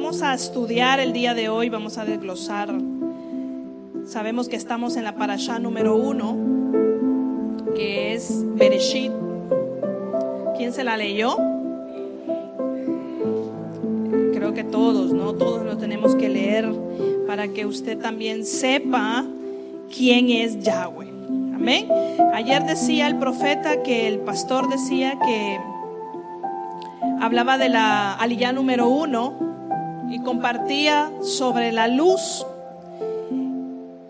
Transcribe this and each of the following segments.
vamos a estudiar el día de hoy, vamos a desglosar. Sabemos que estamos en la parashá número 1, que es Bereshit. ¿Quién se la leyó? Creo que todos, ¿no? Todos lo tenemos que leer para que usted también sepa quién es Yahweh. Amén. Ayer decía el profeta que el pastor decía que hablaba de la aliyá número 1 y compartía sobre la luz.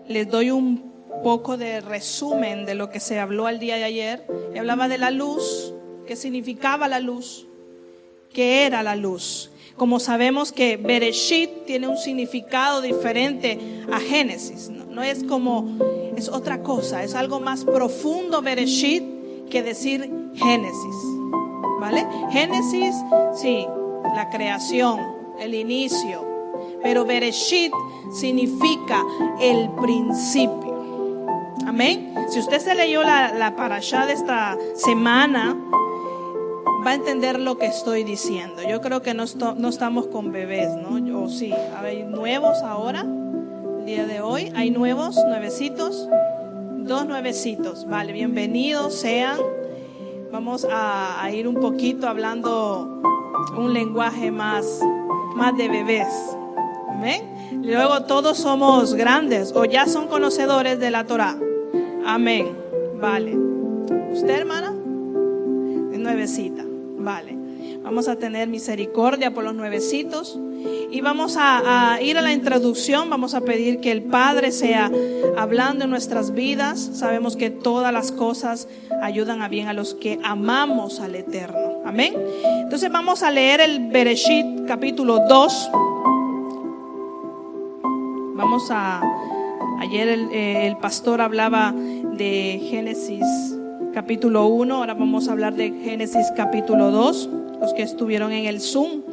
Les doy un poco de resumen de lo que se habló el día de ayer. Y hablaba de la luz, qué significaba la luz, qué era la luz. Como sabemos que Bereshit tiene un significado diferente a Génesis, no es como, es otra cosa, es algo más profundo Bereshit que decir Génesis, ¿vale? Génesis, sí, la creación, el inicio, pero Bereshit significa el principio. Amén. Si usted se leyó la parashá de esta semana, va a entender lo que estoy diciendo. Yo creo que no estamos con bebés, ¿no? O sí, hay nuevos ahora, el día de hoy. Hay nuevecitos, 2 nuevecitos. Vale, bienvenidos sean. Vamos a ir un poquito hablando un lenguaje más de bebés. Amén. Luego todos somos grandes o ya son conocedores de la Torá. Amén. Vale. ¿Usted, hermana? Es nuevecita. Vale. Vamos a tener misericordia por los nuevecitos. Y vamos a ir a la introducción. Vamos a pedir que el Padre sea hablando en nuestras vidas. Sabemos que todas las cosas ayudan a bien a los que amamos al Eterno. Amén. Entonces vamos a leer el Bereshit capítulo 2. Ayer el pastor hablaba de Génesis capítulo 1, ahora vamos a hablar de Génesis capítulo 2, los que estuvieron en el Zoom.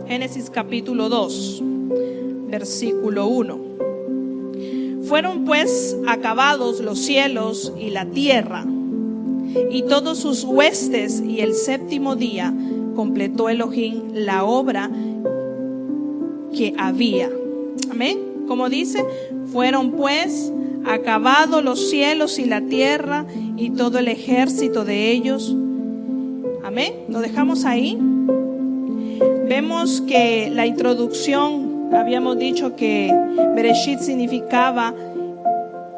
Génesis capítulo 2, versículo 1. Fueron pues acabados los cielos y la tierra y todos sus huestes, y el séptimo día completó Elohim la obra que había. Amén. Como dice, fueron pues acabados los cielos y la tierra y todo el ejército de ellos. Amén. Lo dejamos ahí. Vemos que la introducción, habíamos dicho que Bereshit significaba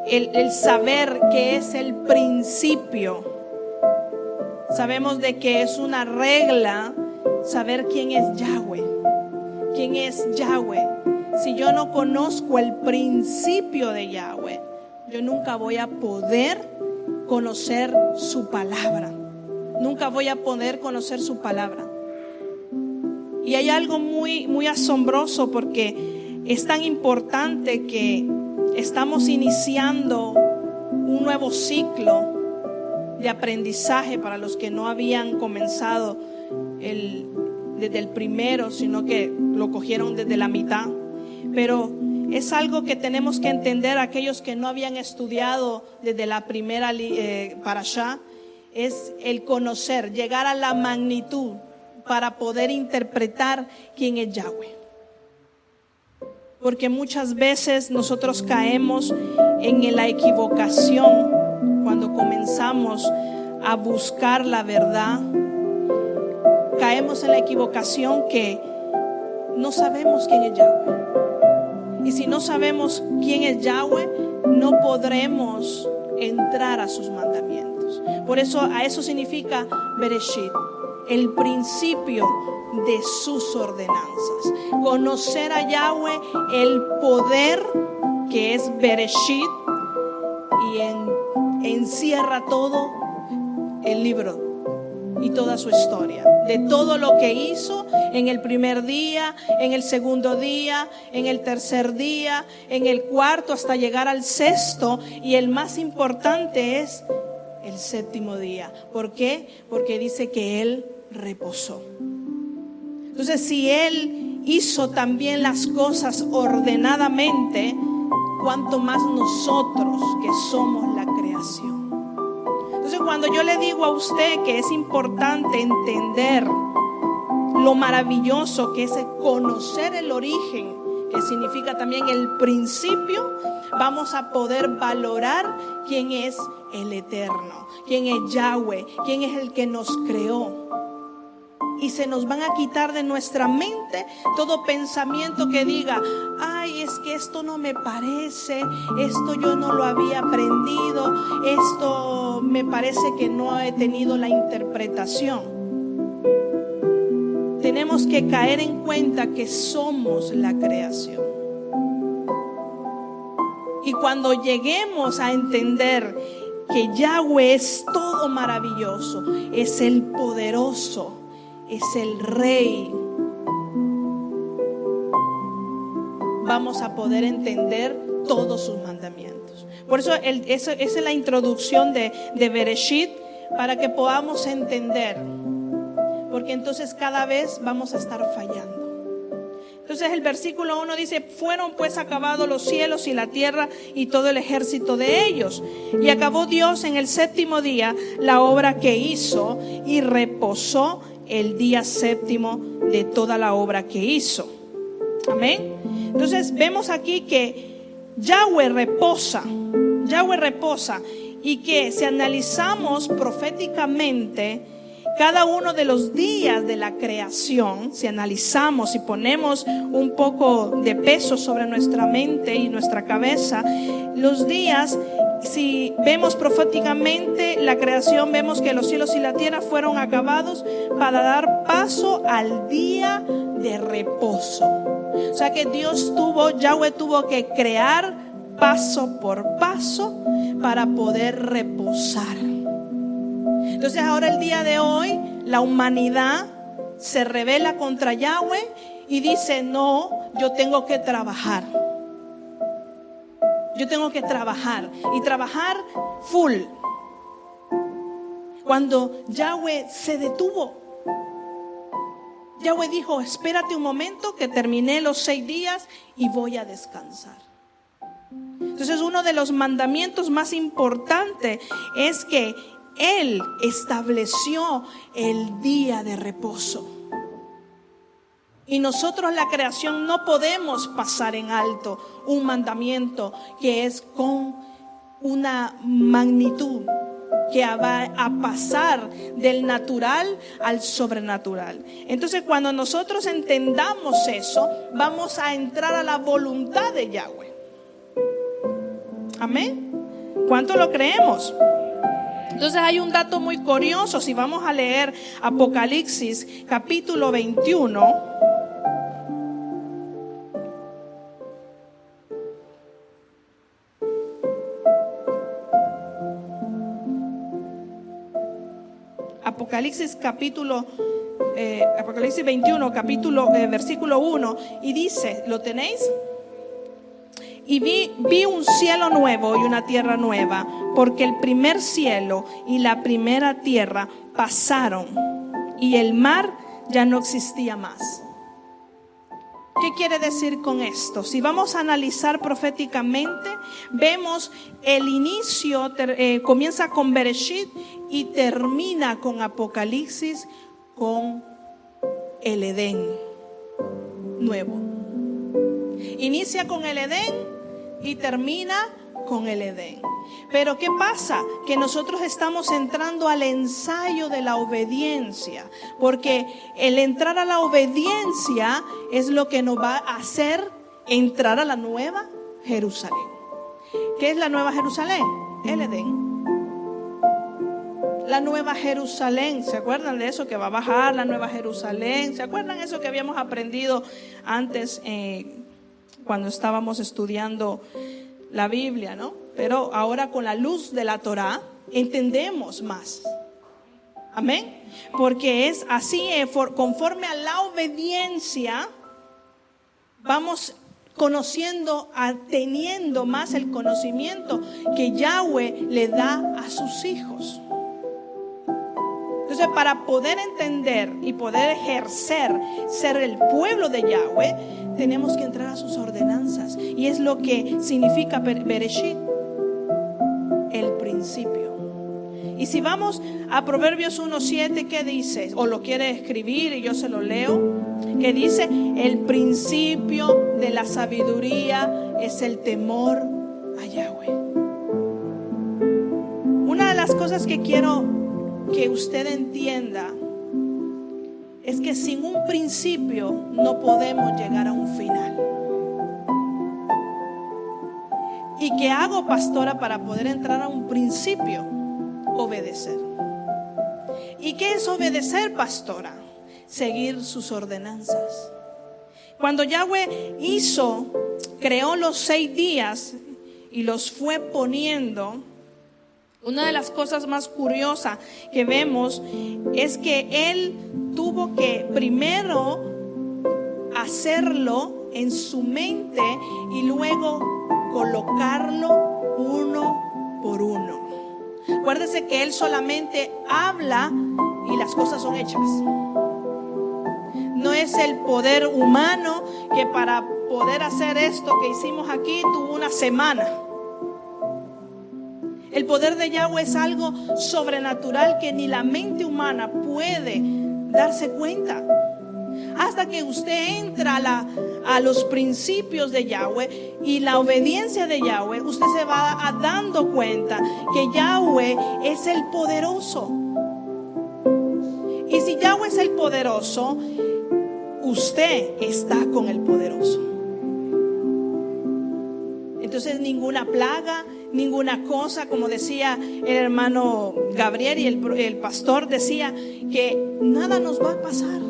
el saber que es el principio. Sabemos de que es una regla saber quién es Yahweh. ¿Quién es Yahweh? Si yo no conozco el principio de Yahweh, yo nunca voy a poder conocer su palabra. Nunca voy a poder conocer su palabra. Y hay algo muy asombroso, porque es tan importante que estamos iniciando un nuevo ciclo de aprendizaje para los que no habían comenzado desde el primero, sino que lo cogieron desde la mitad. Pero es algo que tenemos que entender aquellos que no habían estudiado desde la primera parashá, es el conocer, llegar a la magnitud para poder interpretar quién es Yahweh. Porque muchas veces nosotros caemos en la equivocación cuando comenzamos a buscar la verdad. Caemos en la equivocación que no sabemos quién es Yahweh. Y si no sabemos quién es Yahweh, no podremos entrar a sus mandamientos. Por eso, a eso significa Bereshit, el principio de sus ordenanzas. Conocer a Yahweh, el poder que es Bereshit, y encierra todo el libro y toda su historia, de todo lo que hizo en el primer día, en el segundo día, en el tercer día, en el cuarto, hasta llegar al sexto, y el más importante es el séptimo día. ¿Por qué? Porque dice que Él reposó. Entonces, si Él hizo también las cosas ordenadamente, cuanto más nosotros que somos la creación. creación. Entonces, cuando yo le digo a usted que es importante entender lo maravilloso que es conocer el origen, que significa también el principio, vamos a poder valorar quién es el Eterno, quién es Yahweh, quién es el que nos creó. Y se nos van a quitar de nuestra mente todo pensamiento que diga: ay, es que esto no me parece, esto yo no lo había aprendido, esto me parece que no he tenido la interpretación. Tenemos que caer en cuenta que somos la creación. Y cuando lleguemos a entender que Yahweh es todo maravilloso, es el poderoso, es el Rey, vamos a poder entender todos sus mandamientos. Por eso esa es la introducción de Bereshit, para que podamos entender, porque entonces cada vez vamos a estar fallando. Entonces el versículo 1 dice: fueron pues acabados los cielos y la tierra y todo el ejército de ellos. Y acabó Dios en el séptimo día la obra que hizo, y reposó el día séptimo de toda la obra que hizo. Amén. Entonces vemos aquí que Yahweh reposa, y que si analizamos proféticamente cada uno de los días de la creación, si analizamos y ponemos un poco de peso sobre nuestra mente y nuestra cabeza, los días, si vemos proféticamente la creación, vemos que los cielos y la tierra fueron acabados para dar paso al día de reposo. O sea que Yahweh tuvo que crear paso por paso para poder reposar. Entonces ahora, el día de hoy, la humanidad se rebela contra Yahweh y dice: no, yo tengo que trabajar. Yo tengo que trabajar, y trabajar full. Cuando Yahweh se detuvo, Yahweh dijo: espérate un momento, que terminé los 6 días y voy a descansar. Entonces, uno de los mandamientos más importantes es que Él estableció el día de reposo. Y nosotros, la creación, no podemos pasar en alto un mandamiento que es con una magnitud que va a pasar del natural al sobrenatural. Entonces, cuando nosotros entendamos eso, vamos a entrar a la voluntad de Yahweh. Amén. ¿Cuánto lo creemos? Entonces hay un dato muy curioso. Si vamos a leer Apocalipsis capítulo 21, Apocalipsis 21, versículo 1, y dice, ¿lo tenéis? Y vi un cielo nuevo y una tierra nueva, porque el primer cielo y la primera tierra pasaron, y el mar ya no existía más. ¿Qué quiere decir con esto? Si vamos a analizar proféticamente, vemos el inicio, comienza con Bereshit y termina con Apocalipsis, con el Edén nuevo. Inicia con el Edén y termina con el Edén. Pero ¿qué pasa? Que nosotros estamos entrando al ensayo de la obediencia, porque el entrar a la obediencia es lo que nos va a hacer entrar a la nueva Jerusalén. ¿Qué es la nueva Jerusalén? El Edén. La nueva Jerusalén, ¿se acuerdan de eso? Que va a bajar la nueva Jerusalén. ¿Se acuerdan eso que habíamos aprendido antes cuando estábamos estudiando la Biblia, ¿no? Pero ahora, con la luz de la Torá, entendemos más. Amén. Porque es así, conforme a la obediencia, vamos conociendo, teniendo más el conocimiento que Yahweh le da a sus hijos. Entonces, para poder entender y poder ejercer, ser el pueblo de Yahweh, tenemos que entrar a sus ordenanzas. Y es lo que significa Bereshit, el principio. Y si vamos a Proverbios 1:7, ¿qué dice? O lo quiere escribir y yo se lo leo. Que dice: el principio de la sabiduría es el temor a Yahweh. Una de las cosas que quiero que usted entienda es que sin un principio no podemos llegar a un final. ¿Y qué hago, pastora, para poder entrar a un principio? Obedecer. ¿Y qué es obedecer, pastora? Seguir sus ordenanzas. Cuando Yahweh creó los 6 días y los fue poniendo, una de las cosas más curiosas que vemos es que Él tuvo que primero hacerlo en su mente y luego colocarlo uno por uno. Acuérdese que Él solamente habla y las cosas son hechas. No es el poder humano que para poder hacer esto que hicimos aquí tuvo una semana. El poder de Yahweh es algo sobrenatural que ni la mente humana puede darse cuenta. Hasta que usted entra a los principios de Yahweh y la obediencia de Yahweh, usted se va dando cuenta que Yahweh es el poderoso. Y si Yahweh es el poderoso, usted está con el poderoso. Entonces ninguna plaga, ninguna cosa, como decía el hermano Gabriel y el pastor decía, que nada nos va a pasar.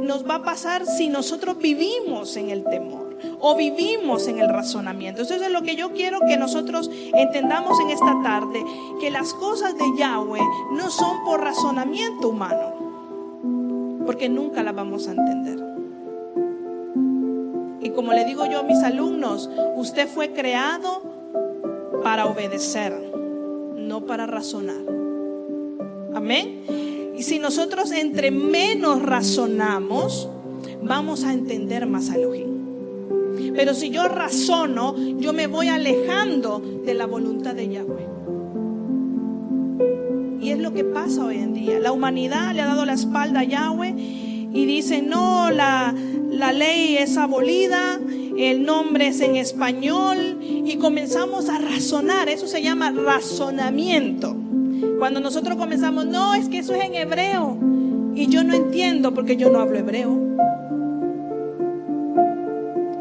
Nos va a pasar si nosotros vivimos en el temor o vivimos en el razonamiento. Eso es lo que yo quiero que nosotros entendamos en esta tarde, que las cosas de Yahweh no son por razonamiento humano, porque nunca las vamos a entender. Y como le digo yo a mis alumnos, usted fue creado para obedecer, no para razonar. Amén. Y si nosotros entre menos razonamos, vamos a entender más a Elohim. Pero si yo razono, yo me voy alejando de la voluntad de Yahweh. Y es lo que pasa hoy en día. La humanidad le ha dado la espalda a Yahweh y dice: no, la ley es abolida, el nombre es en español, y comenzamos a razonar. Eso se llama razonamiento. Cuando nosotros comenzamos: no, es que eso es en hebreo y yo no entiendo porque yo no hablo hebreo.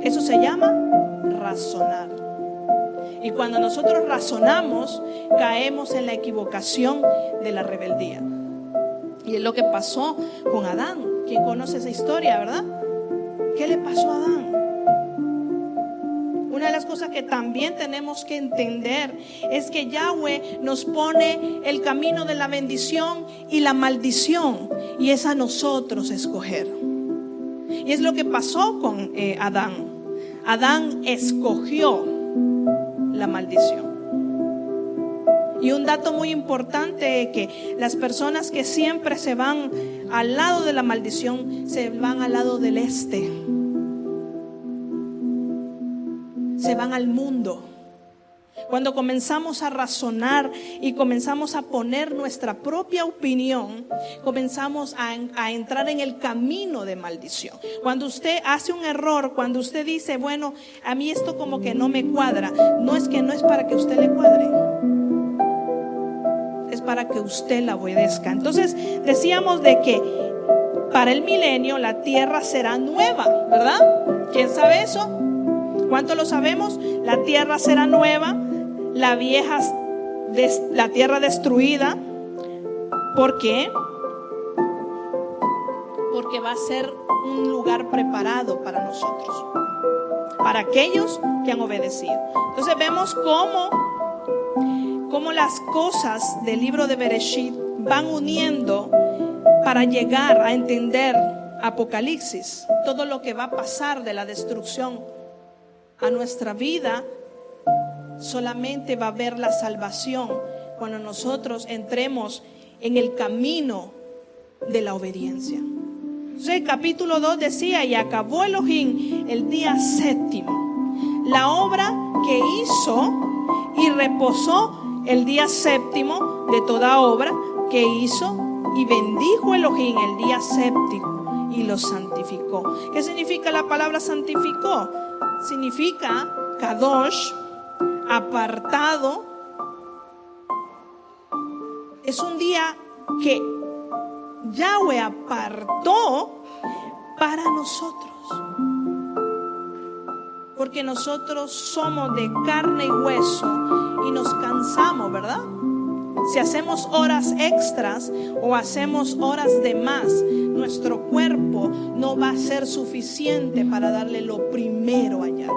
Eso se llama razonar. Y cuando nosotros razonamos, caemos en la equivocación de la rebeldía. Y es lo que pasó con Adán. ¿Quién conoce esa historia, verdad? ¿Qué le pasó a Adán? Una de las cosas que también tenemos que entender es que Yahweh nos pone el camino de la bendición y la maldición, y es a nosotros escoger. Y es lo que pasó con Adán. Adán escogió la maldición. Y un dato muy importante es que las personas que siempre se van al lado de la maldición, se van al lado del este. Se van al mundo. Cuando comenzamos a razonar y comenzamos a poner nuestra propia opinión, comenzamos a entrar en el camino de maldición. Cuando usted hace un error, cuando usted dice: bueno, a mí esto como que no me cuadra, no es para que usted le cuadre, es para que usted la obedezca. Entonces decíamos de que para el milenio la tierra será nueva, ¿verdad? ¿Quién sabe eso? ¿Cuánto lo sabemos? La tierra será nueva, la tierra destruida. ¿Por qué? Porque va a ser un lugar preparado para nosotros, para aquellos que han obedecido. Entonces vemos cómo las cosas del libro de Bereshit van uniendo para llegar a entender Apocalipsis, todo lo que va a pasar de la destrucción a nuestra vida. Solamente va a haber la salvación cuando nosotros entremos en el camino de la obediencia. Entonces el capítulo 2 decía: y acabó Elohim el día 7º la obra que hizo y reposó el día séptimo de toda obra que hizo, y bendijo Elohim el día séptimo y lo santificó. ¿Qué significa la palabra santificó? Significa kadosh, apartado. Es un día que Yahweh apartó para nosotros, porque nosotros somos de carne y hueso y nos cansamos, ¿verdad? Si hacemos horas extras o hacemos horas de más, nuestro cuerpo no va a ser suficiente para darle lo primero allá.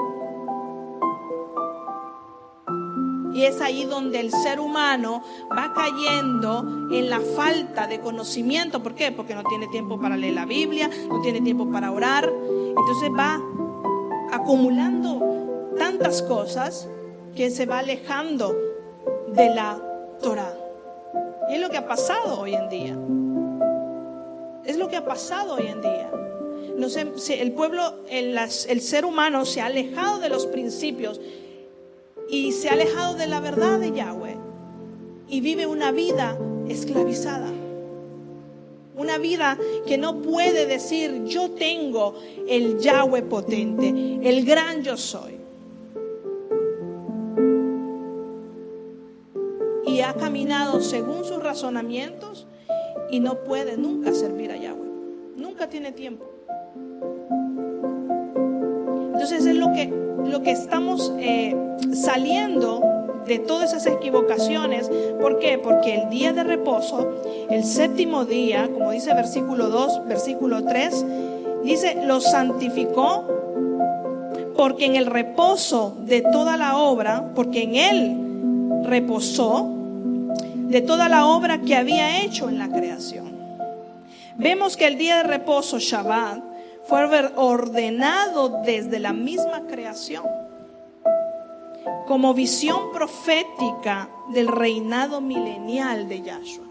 Y es ahí donde el ser humano va cayendo en la falta de conocimiento. ¿Por qué? Porque no tiene tiempo para leer la Biblia, no tiene tiempo para orar. Entonces va acumulando tantas cosas que se va alejando de la Torah. Y es lo que ha pasado hoy en día. Es lo que ha pasado hoy en día. No sé, el pueblo, el ser humano se ha alejado de los principios y se ha alejado de la verdad de Yahweh y vive una vida esclavizada. Una vida que no puede decir: yo tengo el Yahweh potente, el gran yo soy. Y ha caminado según sus razonamientos y no puede nunca servir a Yahweh. Nunca tiene tiempo. Entonces es lo que estamos saliendo de todas esas equivocaciones. ¿Por qué? Porque el día de reposo, el séptimo día, como dice versículo 2, versículo 3, dice: lo santificó porque en el reposo de toda la obra, porque en él reposó de toda la obra que había hecho en la creación. Vemos que el día de reposo, Shabbat, fue ordenado desde la misma creación como visión profética del reinado milenial de Yahshua.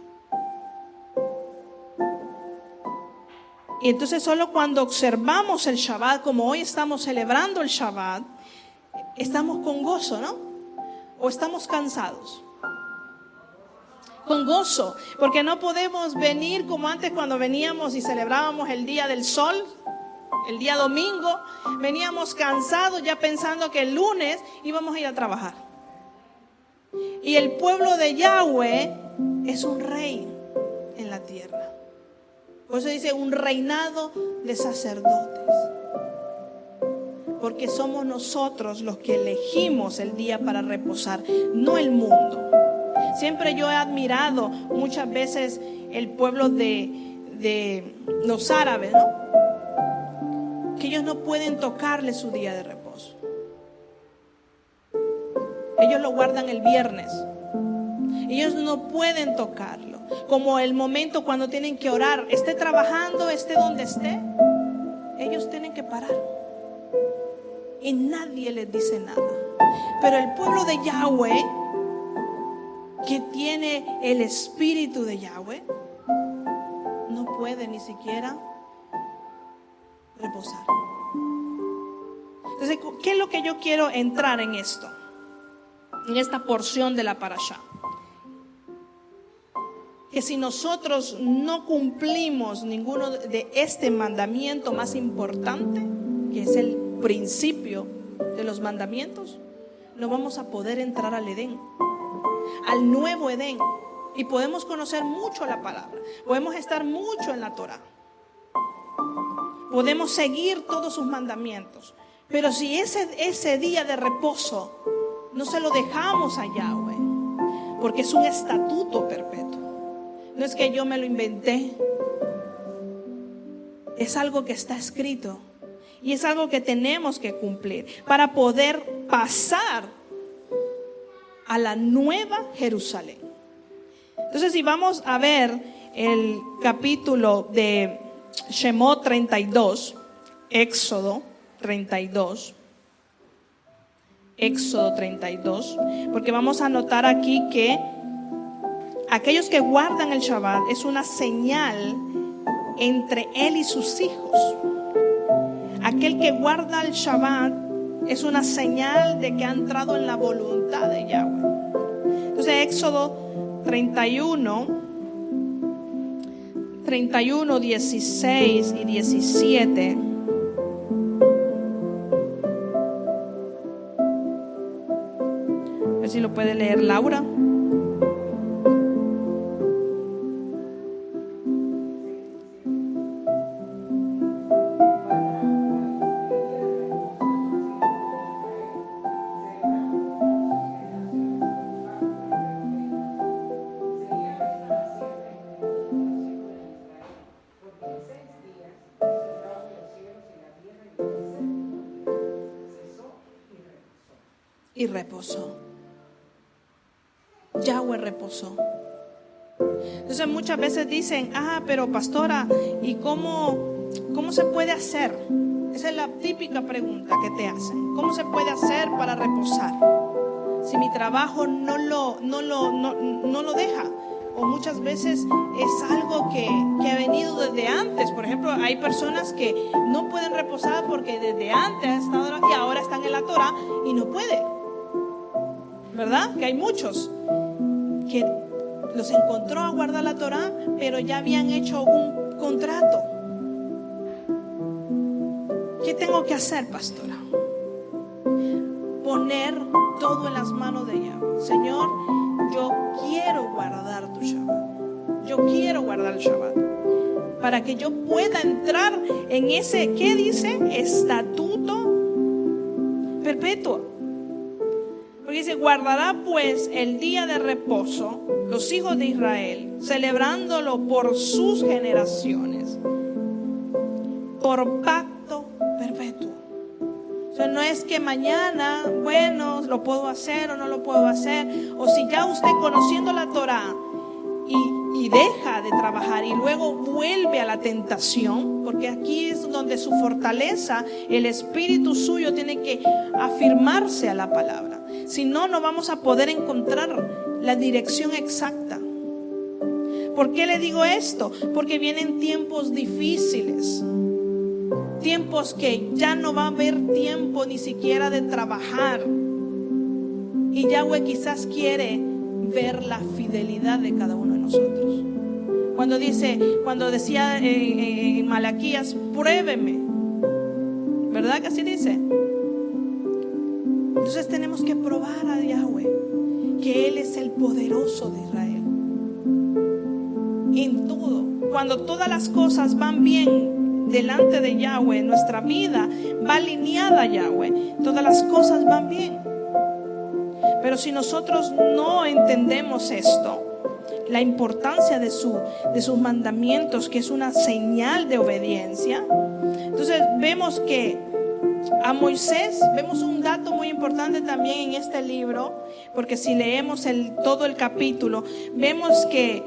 Y entonces solo cuando observamos el Shabbat, como hoy estamos celebrando el Shabbat, estamos con gozo, ¿no? ¿O estamos cansados? Con gozo, porque no podemos venir como antes cuando veníamos y celebrábamos el día del sol, el día domingo. Veníamos cansados ya pensando que el lunes íbamos a ir a trabajar. Y el pueblo de Yahweh es un rey en la tierra. Por eso dice un reinado de sacerdotes. Porque somos nosotros los que elegimos el día para reposar, no el mundo. Siempre yo he admirado muchas veces el pueblo de los árabes, ¿no? Que ellos no pueden tocarle su día de reposo. Ellos lo guardan el viernes. Ellos no pueden tocarlo. Como el momento cuando tienen que orar, esté trabajando, esté donde esté, ellos tienen que parar. Y nadie les dice nada. Pero el pueblo de Yahweh, que tiene el espíritu de Yahweh, no puede ni siquiera reposar. Entonces, ¿qué es lo que yo quiero entrar en esto? En esta porción de la parashá. Que si nosotros no cumplimos ninguno de este mandamiento más importante, que es el principio de los mandamientos, no vamos a poder entrar al Edén, al nuevo Edén, y podemos conocer mucho la palabra, podemos estar mucho en la Torah, podemos seguir todos sus mandamientos, pero si ese día de reposo no se lo dejamos a Yahweh, porque es un estatuto perpetuo, no es que yo me lo inventé, es algo que está escrito y es algo que tenemos que cumplir para poder pasar a la nueva Jerusalén. Entonces, si vamos a ver el capítulo de Shemot 32, Éxodo 32, porque vamos a notar aquí que aquellos que guardan el Shabbat es una señal entre él y sus hijos. Aquel que guarda el Shabbat es una señal de que ha entrado en la voluntad de Yahweh. Entonces Éxodo 31, 16 y 17. A ver si lo puede leer Laura. Y reposó. Yahweh reposó. Entonces muchas veces dicen, pero pastora, ¿y cómo se puede hacer? Esa es la típica pregunta que te hacen. ¿Cómo se puede hacer para reposar? Si mi trabajo no lo deja. O muchas veces es algo que ha venido desde antes. Por ejemplo, hay personas que no pueden reposar porque desde antes han estado y ahora están en la Torah y no pueden. ¿Verdad? Que hay muchos que los encontró a guardar la Torah, pero ya habían hecho un contrato. ¿Qué tengo que hacer, pastora? Poner todo en las manos de Yahweh. Señor, yo quiero guardar tu Shabbat. Yo quiero guardar el Shabbat. Para que yo pueda entrar en ese, ¿qué dice? Estatuto perpetuo. Porque dice, guardará pues el día de reposo los hijos de Israel, celebrándolo por sus generaciones, por pacto perpetuo. O sea, no es que mañana, bueno, lo puedo hacer o no lo puedo hacer, o si ya usted conociendo la Torah y deja de trabajar y luego vuelve a la tentación, porque aquí es donde su fortaleza, el espíritu suyo tiene que afirmarse a la palabra. Si no, no vamos a poder encontrar la dirección exacta. ¿Por qué le digo esto? Porque vienen tiempos difíciles. Tiempos que ya no va a haber tiempo ni siquiera de trabajar. Y Yahweh quizás quiere ver la fidelidad de cada uno de nosotros. Cuando decía en Malaquías, pruébeme. ¿Verdad que así dice? Entonces tenemos que probar a Yahweh, que Él es el poderoso de Israel. En todo, cuando todas las cosas van bien delante de Yahweh, nuestra vida va alineada a Yahweh, todas las cosas van bien. Pero si nosotros no entendemos esto, la importancia de sus mandamientos, que es una señal de obediencia, entonces vemos que a Moisés, vemos un dato muy importante también en este libro, porque si leemos todo el capítulo, vemos que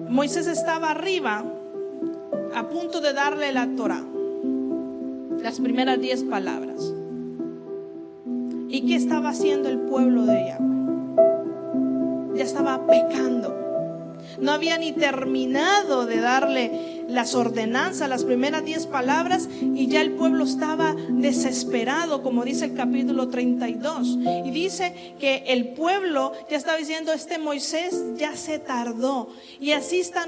Moisés estaba arriba, a punto de darle la Torah, las primeras 10 palabras. ¿Y qué estaba haciendo el pueblo de Yahweh? Ya estaba pecando. No había ni terminado de darle las ordenanzas, las primeras 10 palabras, y ya el pueblo estaba desesperado, como dice el capítulo 32. Y dice que el pueblo ya estaba diciendo, Moisés ya se tardó. Y así está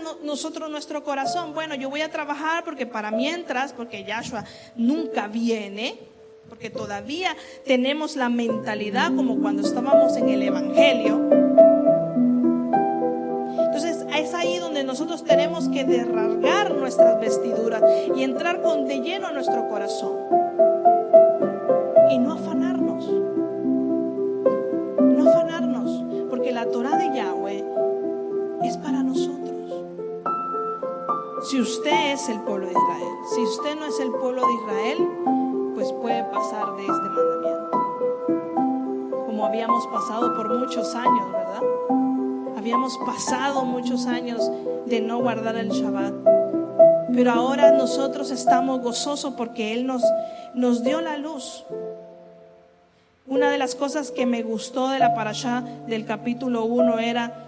nuestro corazón. Bueno, yo voy a trabajar porque porque Yahshua nunca viene, porque todavía tenemos la mentalidad como cuando estábamos en el Evangelio. Entonces es ahí donde nosotros tenemos que desrasgar nuestras vestiduras y entrar de lleno a nuestro corazón y no afanarnos, porque la Torah de Yahweh es para nosotros. Si usted es el pueblo de Israel, si usted no es el pueblo de Israel, pues puede pasar de este mandamiento, como habíamos pasado por muchos años, ¿verdad? Habíamos pasado muchos años de no guardar el Shabbat, pero ahora nosotros estamos gozosos porque Él nos dio la luz. Una de las cosas que me gustó de la parashá del capítulo 1 era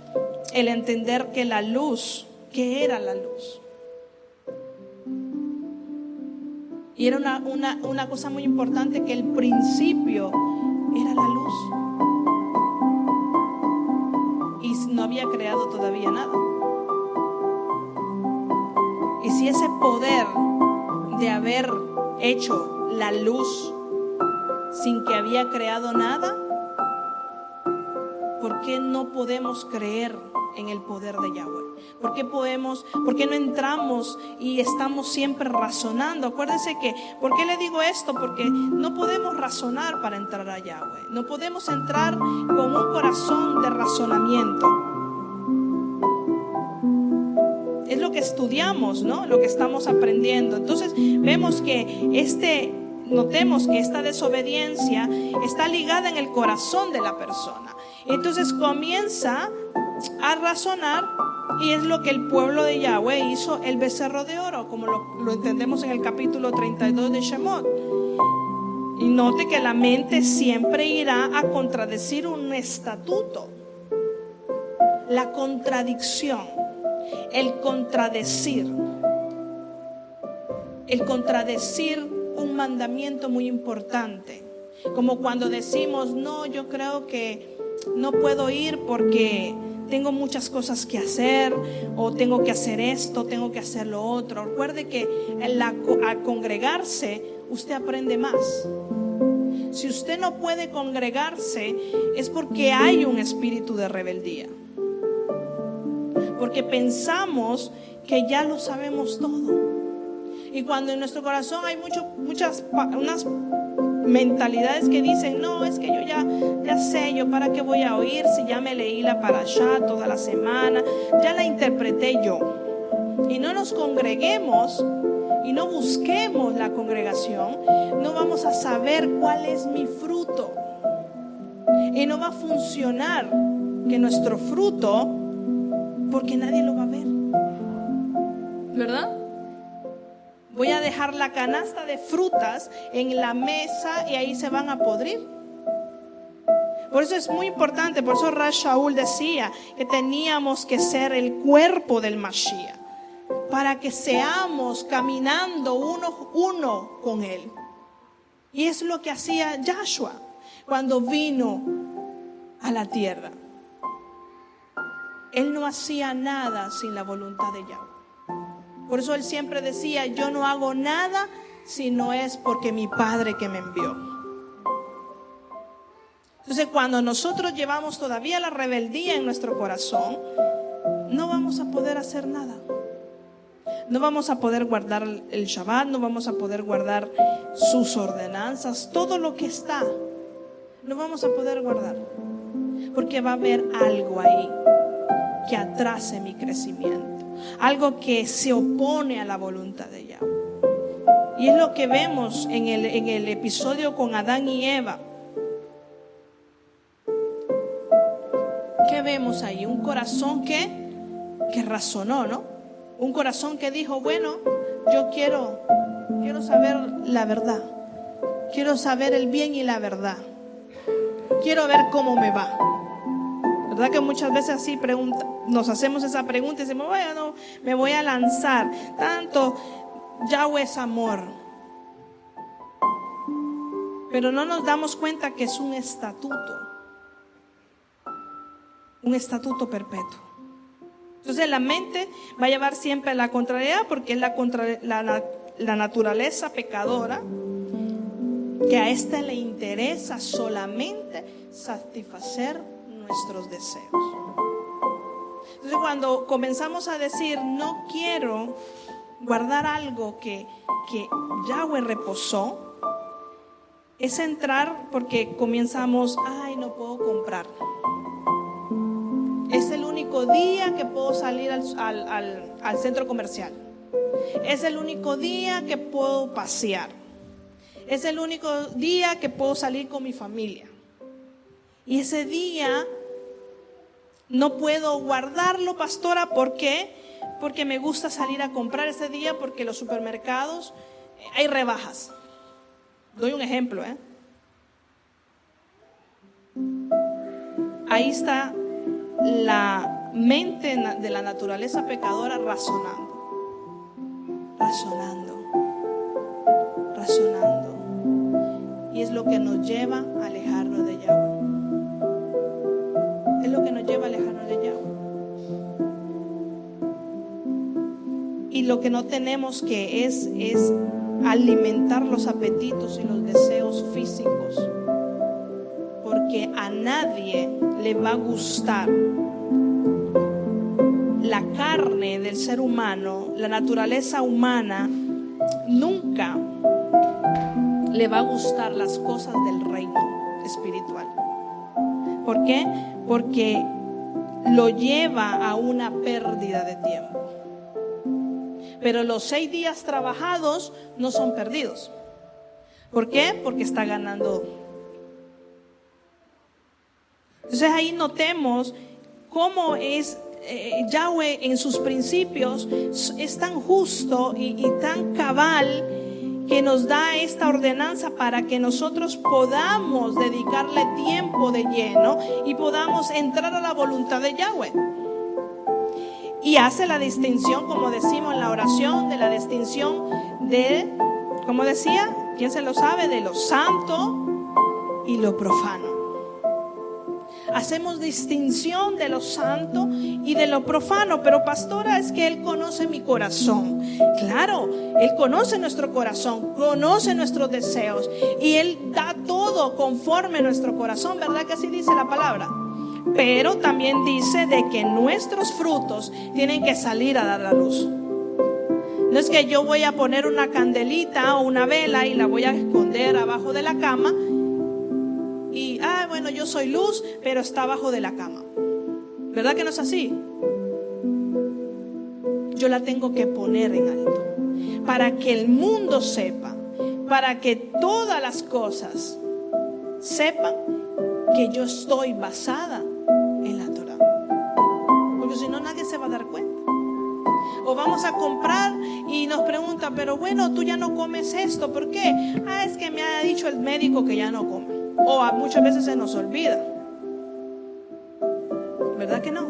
el entender que la luz, ¿qué era la luz? Y era una cosa muy importante, que el principio era la luz. había creado todavía nada. Y si ese poder de haber hecho la luz sin que había creado nada, ¿por qué no podemos creer en el poder de Yahweh? ¿Por qué no entramos y estamos siempre razonando? Acuérdense que, ¿por qué le digo esto? Porque no podemos razonar para entrar a Yahweh. No podemos entrar con un corazón de razonamiento. Es lo que estudiamos, ¿no? Lo que estamos aprendiendo. Entonces vemos que notemos que esta desobediencia está ligada en el corazón de la persona. Entonces comienza a razonar, y es lo que el pueblo de Yahweh hizo, el becerro de oro, como lo entendemos en el capítulo 32 de Shemot. Y note que la mente siempre irá a contradecir un estatuto. La contradicción, el contradecir un mandamiento muy importante. Como cuando decimos, no, yo creo que no puedo ir porque tengo muchas cosas que hacer, o tengo que hacer esto, tengo que hacer lo otro. Recuerde que al congregarse usted aprende más. Si usted no puede congregarse es porque hay un espíritu de rebeldía, porque pensamos que ya lo sabemos todo. Y cuando en nuestro corazón hay unas mentalidades que dicen, no, es que yo ya sé, yo para qué voy a oír si ya me leí la parashá toda la semana, ya la interpreté yo. Y no nos congreguemos y no busquemos la congregación, no vamos a saber cuál es mi fruto. Y no va a funcionar que nuestro fruto, porque nadie lo va a ver, ¿verdad? Voy a dejar la canasta de frutas en la mesa y ahí se van a podrir. Por eso es muy importante, por eso Rav Shaul decía que teníamos que ser el cuerpo del Mashiach, para que seamos caminando uno con él. Y es lo que hacía Yahshua cuando vino a la tierra. Él no hacía nada sin la voluntad de Yahweh. Por eso él siempre decía, yo no hago nada si no es porque mi Padre que me envió. Entonces cuando nosotros llevamos todavía la rebeldía en nuestro corazón, no vamos a poder hacer nada. No vamos a poder guardar el Shabbat, no vamos a poder guardar sus ordenanzas, todo lo que está, no vamos a poder guardar. Porque va a haber algo ahí que atrase mi crecimiento. Algo que se opone a la voluntad de Yahweh. Y es lo que vemos en el episodio con Adán y Eva. ¿Qué vemos ahí? Un corazón que razonó, ¿no? Un corazón que dijo, bueno, yo quiero saber la verdad. Quiero saber el bien y la verdad. Quiero ver cómo me va. ¿Verdad que muchas veces así nos hacemos esa pregunta y decimos, bueno, me voy a lanzar? Tanto Yahweh es amor. Pero no nos damos cuenta que es un estatuto perpetuo. Entonces la mente va a llevar siempre la contrariedad, porque es la naturaleza pecadora, que a esta le interesa solamente satisfacer nuestros deseos. Entonces cuando comenzamos a decir, no quiero guardar algo que Yahweh reposó, es entrar porque comenzamos, ay, no puedo comprar. Es el único día que puedo salir al centro comercial. Es el único día que puedo pasear. Es el único día que puedo salir con mi familia. Y ese día no puedo guardarlo, pastora. ¿Por qué? Porque me gusta salir a comprar ese día, porque en los supermercados hay rebajas. Doy un ejemplo, Ahí está la mente de la naturaleza pecadora razonando. Y es lo que nos lleva a alejarnos de Yahweh. Es lo que nos lleva a alejarnos de Yahweh. lo que no tenemos que es alimentar los apetitos y los deseos físicos, porque a nadie le va a gustar la carne del ser humano, la naturaleza humana. Nunca le va a gustar las cosas del reino espiritual. ¿Por qué? Porque lo lleva a una pérdida de tiempo. Pero los 6 días trabajados no son perdidos. ¿Por qué? Porque está ganando. Entonces ahí notemos cómo es Yahweh en sus principios. Es tan justo y tan cabal que nos da esta ordenanza para que nosotros podamos dedicarle tiempo de lleno y podamos entrar a la voluntad de Yahweh. Y hace la distinción, como decimos en la oración, de la distinción de, ¿cómo decía? ¿Quién se lo sabe? De lo santo y lo profano. Hacemos distinción de lo santo y de lo profano. Pero pastora, es que Él conoce mi corazón. Claro, Él conoce nuestro corazón, conoce nuestros deseos, y Él da todo conforme a nuestro corazón, ¿verdad que así dice la palabra? Pero también dice de que nuestros frutos tienen que salir a dar la luz. No es que yo voy a poner una candelita o una vela y la voy a esconder abajo de la cama y, bueno, yo soy luz, pero está abajo de la cama. ¿Verdad que no es así? Yo la tengo que poner en alto para que el mundo sepa, para que todas las cosas sepan que yo estoy basada en la Torah. Porque si no, nadie se va a dar cuenta. O vamos a comprar y nos preguntan, pero bueno, tú ya no comes esto, ¿por qué? Es que me ha dicho el médico que ya no come. O muchas veces se nos olvida. ¿Verdad que no?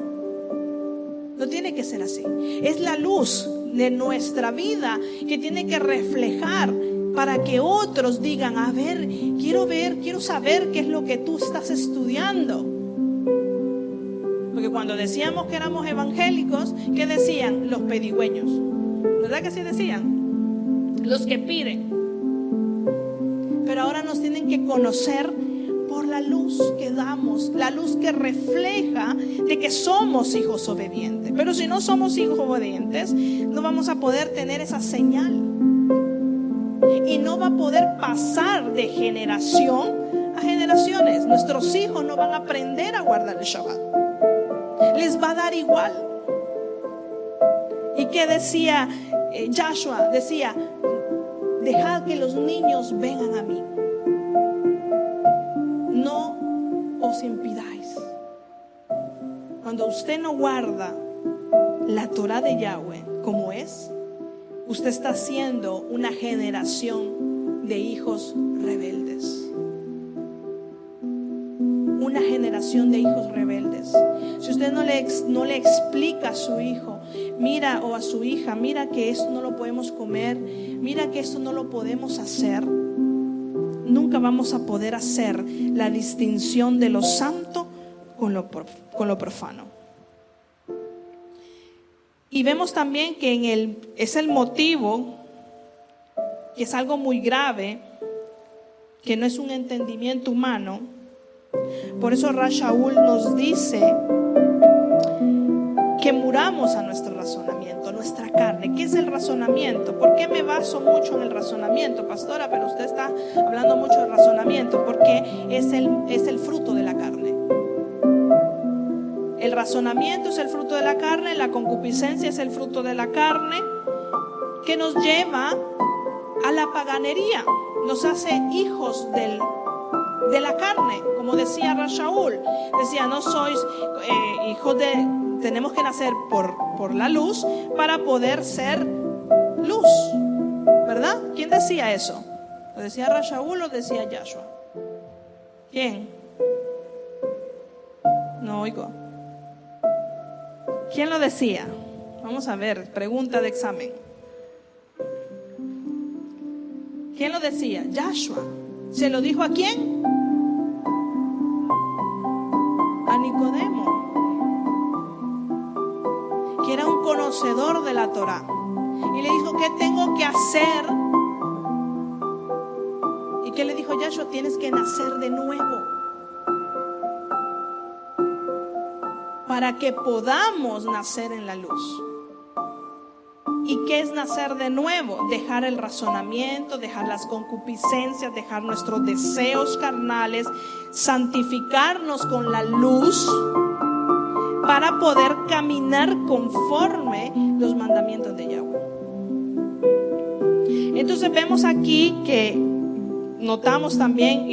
No tiene que ser así. Es la luz de nuestra vida que tiene que reflejar para que otros digan, a ver, quiero saber qué es lo que tú estás estudiando. Porque cuando decíamos que éramos evangélicos, ¿qué decían? Los pedigüeños. ¿Verdad que así decían? Los que piden. Pero ahora nos tienen que conocer por la luz que damos, la luz que refleja de que somos hijos obedientes. Pero si no somos hijos obedientes, no vamos a poder tener esa señal. Y no va a poder pasar de generación a generaciones. Nuestros hijos no van a aprender a guardar el Shabbat. Les va a dar igual. ¿Y qué decía Yahshua? Decía, dejad que los niños vengan a mí. No os impidáis. Cuando usted no guarda la Torah de Yahweh como es, usted está haciendo una generación de hijos rebeldes. Una generación de hijos rebeldes. Si usted no le explica a su hijo, mira, o a su hija, mira que esto no lo podemos comer, mira que esto no lo podemos hacer, nunca vamos a poder hacer la distinción de lo santo con lo profano. Y vemos también que es el motivo, que es algo muy grave, que no es un entendimiento humano. Por eso Rav Shaul nos dice que muramos a nuestro razonamiento, a nuestra carne. ¿Qué es el razonamiento? ¿Por qué me baso mucho en el razonamiento, pastora? Pero usted está hablando mucho del razonamiento, porque es el fruto de la carne. El razonamiento es el fruto de la carne, la concupiscencia es el fruto de la carne, que nos lleva a la paganería, nos hace hijos de la carne, como decía Rav Shaul. Decía, no sois hijos tenemos que nacer por la luz para poder ser luz, ¿verdad? ¿Quién decía eso? ¿Lo decía Rav Shaul o decía Yahshua? ¿Quién? No oigo. ¿Quién lo decía? Vamos a ver, pregunta de examen. ¿Quién lo decía? Yahshua. ¿Se lo dijo a quién? A Nicodemo, que era un conocedor de la Torá. Y le dijo, ¿qué tengo que hacer? ¿Y qué le dijo Yahshua? Tienes que nacer de nuevo. Para que podamos nacer en la luz. ¿Y qué es nacer de nuevo? Dejar el razonamiento, dejar las concupiscencias, dejar nuestros deseos carnales, santificarnos con la luz para poder caminar conforme los mandamientos de Yahweh. Entonces vemos aquí que notamos también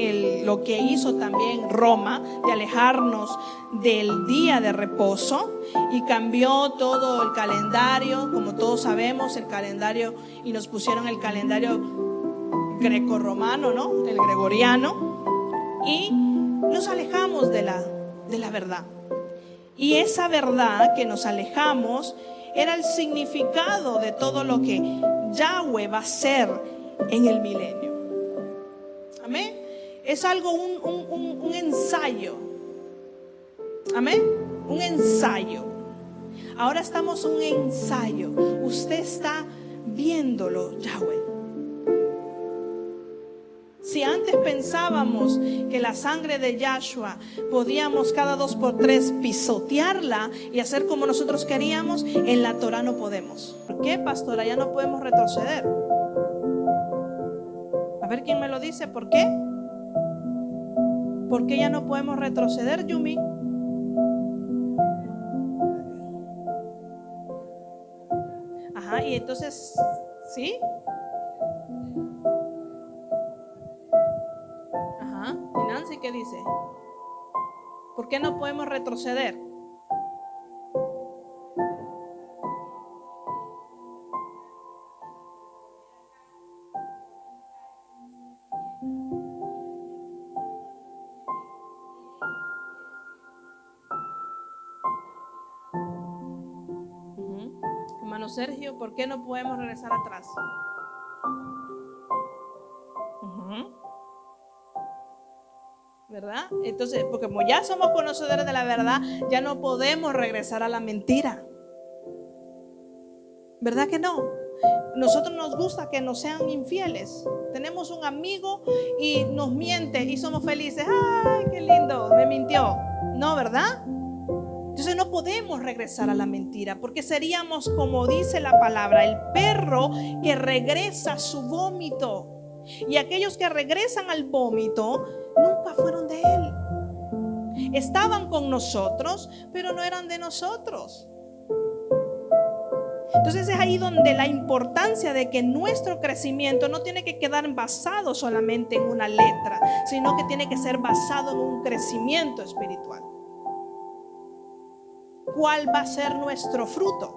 lo que hizo también Roma, de alejarnos del día de reposo, y cambió todo el calendario, como todos sabemos, el calendario, y nos pusieron el calendario grecorromano, ¿no? El gregoriano, y nos alejamos de la verdad. Y esa verdad que nos alejamos era el significado de todo lo que Yahweh va a hacer en el milenio. Amén. Es algo, un ensayo. Amén. Un ensayo. Ahora estamos en un ensayo. Usted está viéndolo, Yahweh. Si antes pensábamos que la sangre de Yahshua podíamos cada 2 por 3 pisotearla y hacer como nosotros queríamos, en la Torah no podemos. ¿Por qué, pastora? Ya no podemos retroceder. A ver quién me lo dice. ¿Por qué? ¿Por qué ya no podemos retroceder, Yumi? Ajá, y entonces, ¿sí? Ajá, ¿y Nancy qué dice? ¿Por qué no podemos retroceder? Hermano Sergio, ¿por qué no podemos regresar atrás? ¿Verdad? Entonces, porque como ya somos conocedores de la verdad, ya no podemos regresar a la mentira. ¿Verdad que no? Nosotros nos gusta que nos sean infieles. Tenemos un amigo y nos miente y somos felices. ¡Ay, qué lindo! Me mintió. No, ¿verdad? Entonces no podemos regresar a la mentira, porque seríamos, como dice la palabra, el perro que regresa a su vómito. Y aquellos que regresan al vómito nunca fueron de él. Estaban con nosotros, pero no eran de nosotros. Entonces es ahí donde la importancia de que nuestro crecimiento no tiene que quedar basado solamente en una letra, sino que tiene que ser basado en un crecimiento espiritual. ¿Cuál va a ser nuestro fruto?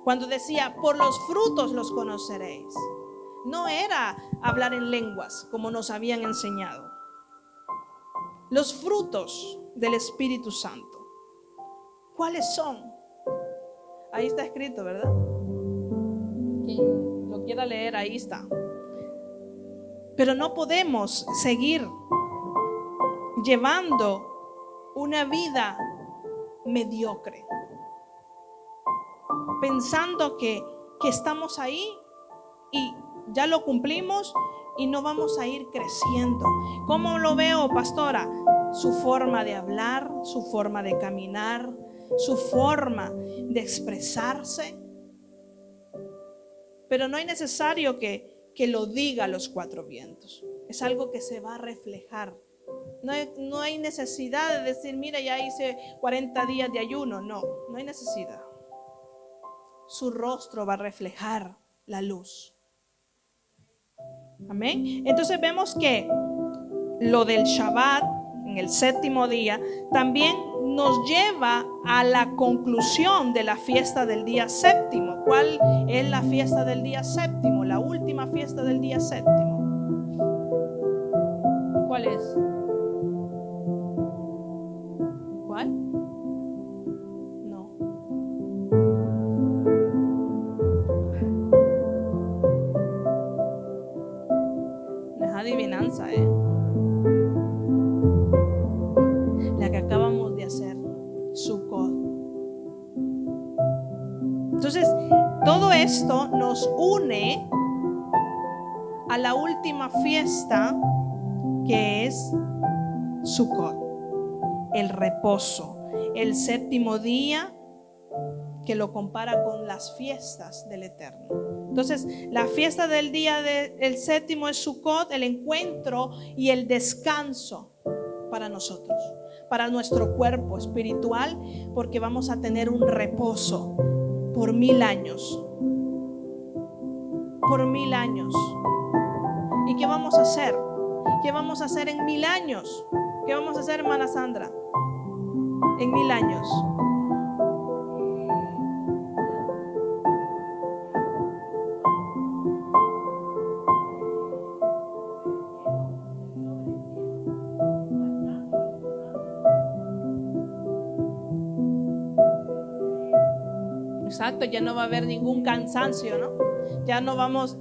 Cuando decía, por los frutos los conoceréis, no era hablar en lenguas como nos habían enseñado. Los frutos del Espíritu Santo, ¿cuáles son? Ahí está escrito, ¿verdad? Quien lo quiera leer, ahí está. Pero no podemos seguir llevando una vida mediocre, pensando que estamos ahí y ya lo cumplimos y no vamos a ir creciendo. ¿Cómo lo veo, pastora? Su forma de hablar, su forma de caminar, su forma de expresarse. Pero no es necesario que lo diga a los 4 vientos. Es algo que se va a reflejar. No hay necesidad de decir, mira, ya hice 40 días de ayuno. No hay necesidad. Su rostro va a reflejar la luz. Amén. Entonces vemos que lo del Shabbat, en el 7º día, también nos lleva a la conclusión de la fiesta del día 7º. ¿Cuál es la fiesta del día 7º? La última fiesta del día 7º. ¿Cuál es? ¿Cuál? No. No es adivinanza, la que acabamos de hacer, Sukkot. Entonces, esto nos une a la última fiesta, que es Sukkot, el reposo, el séptimo día, que lo compara con las fiestas del Eterno. Entonces, la fiesta del día del séptimo es Sukkot, el encuentro y el descanso para nosotros, para nuestro cuerpo espiritual, porque vamos a tener un reposo por 1000 años. Por 1000 años. ¿Y qué vamos a hacer? ¿Qué vamos a hacer en 1000 años? ¿Qué vamos a hacer, hermana Sandra? En 1000 años. Exacto, ya no va a haber ningún cansancio, ¿no? Ya no vamos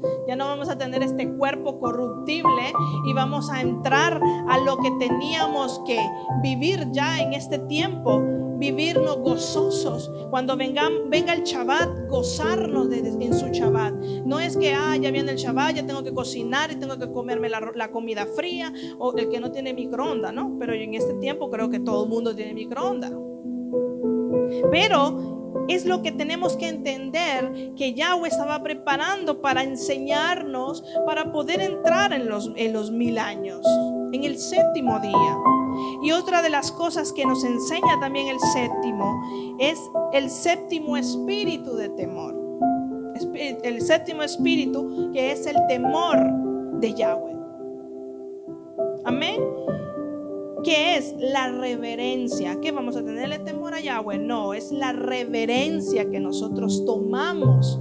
a tener este cuerpo corruptible y vamos a entrar a lo que teníamos que vivir ya en este tiempo, vivirnos gozosos. Cuando venga el Shabbat, gozarnos en su Shabbat. No es que ya viene el Shabbat, ya tengo que cocinar y tengo que comerme la comida fría, o el que no tiene microondas, ¿no? Pero en este tiempo creo que todo el mundo tiene microondas. Pero es lo que tenemos que entender, que Yahweh estaba preparando para enseñarnos, para poder entrar en los 1000 años, en el séptimo día. Y otra de las cosas que nos enseña también el séptimo es el séptimo espíritu de temor. El séptimo espíritu, que es el temor de Yahweh. Amén. ¿Qué es la reverencia? ¿Qué vamos a tenerle temor a Yahweh? No, es la reverencia que nosotros tomamos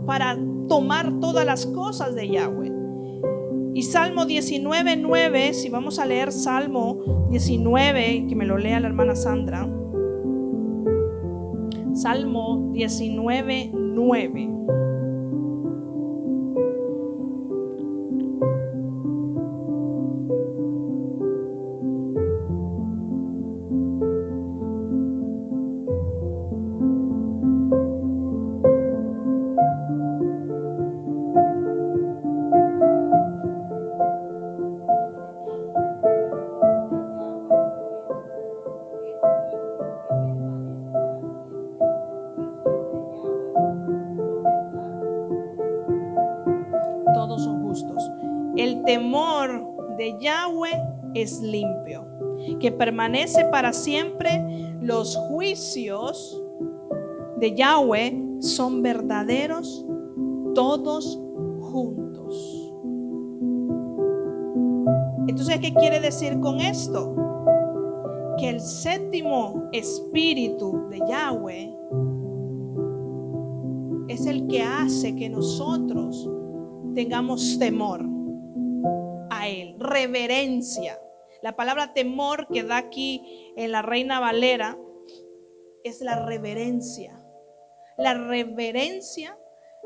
para tomar todas las cosas de Yahweh. Y Salmo 19:9, si vamos a leer Salmo 19, que me lo lea la hermana Sandra. Salmo 19:9. Todos son justos. El temor de Yahweh es limpio, que permanece para siempre. Los juicios de Yahweh son verdaderos, todos juntos. Entonces, ¿qué quiere decir con esto? Que el séptimo espíritu de Yahweh es el que hace que nosotros tengamos temor a Él, reverencia. La palabra temor que da aquí en la Reina Valera es la reverencia. La reverencia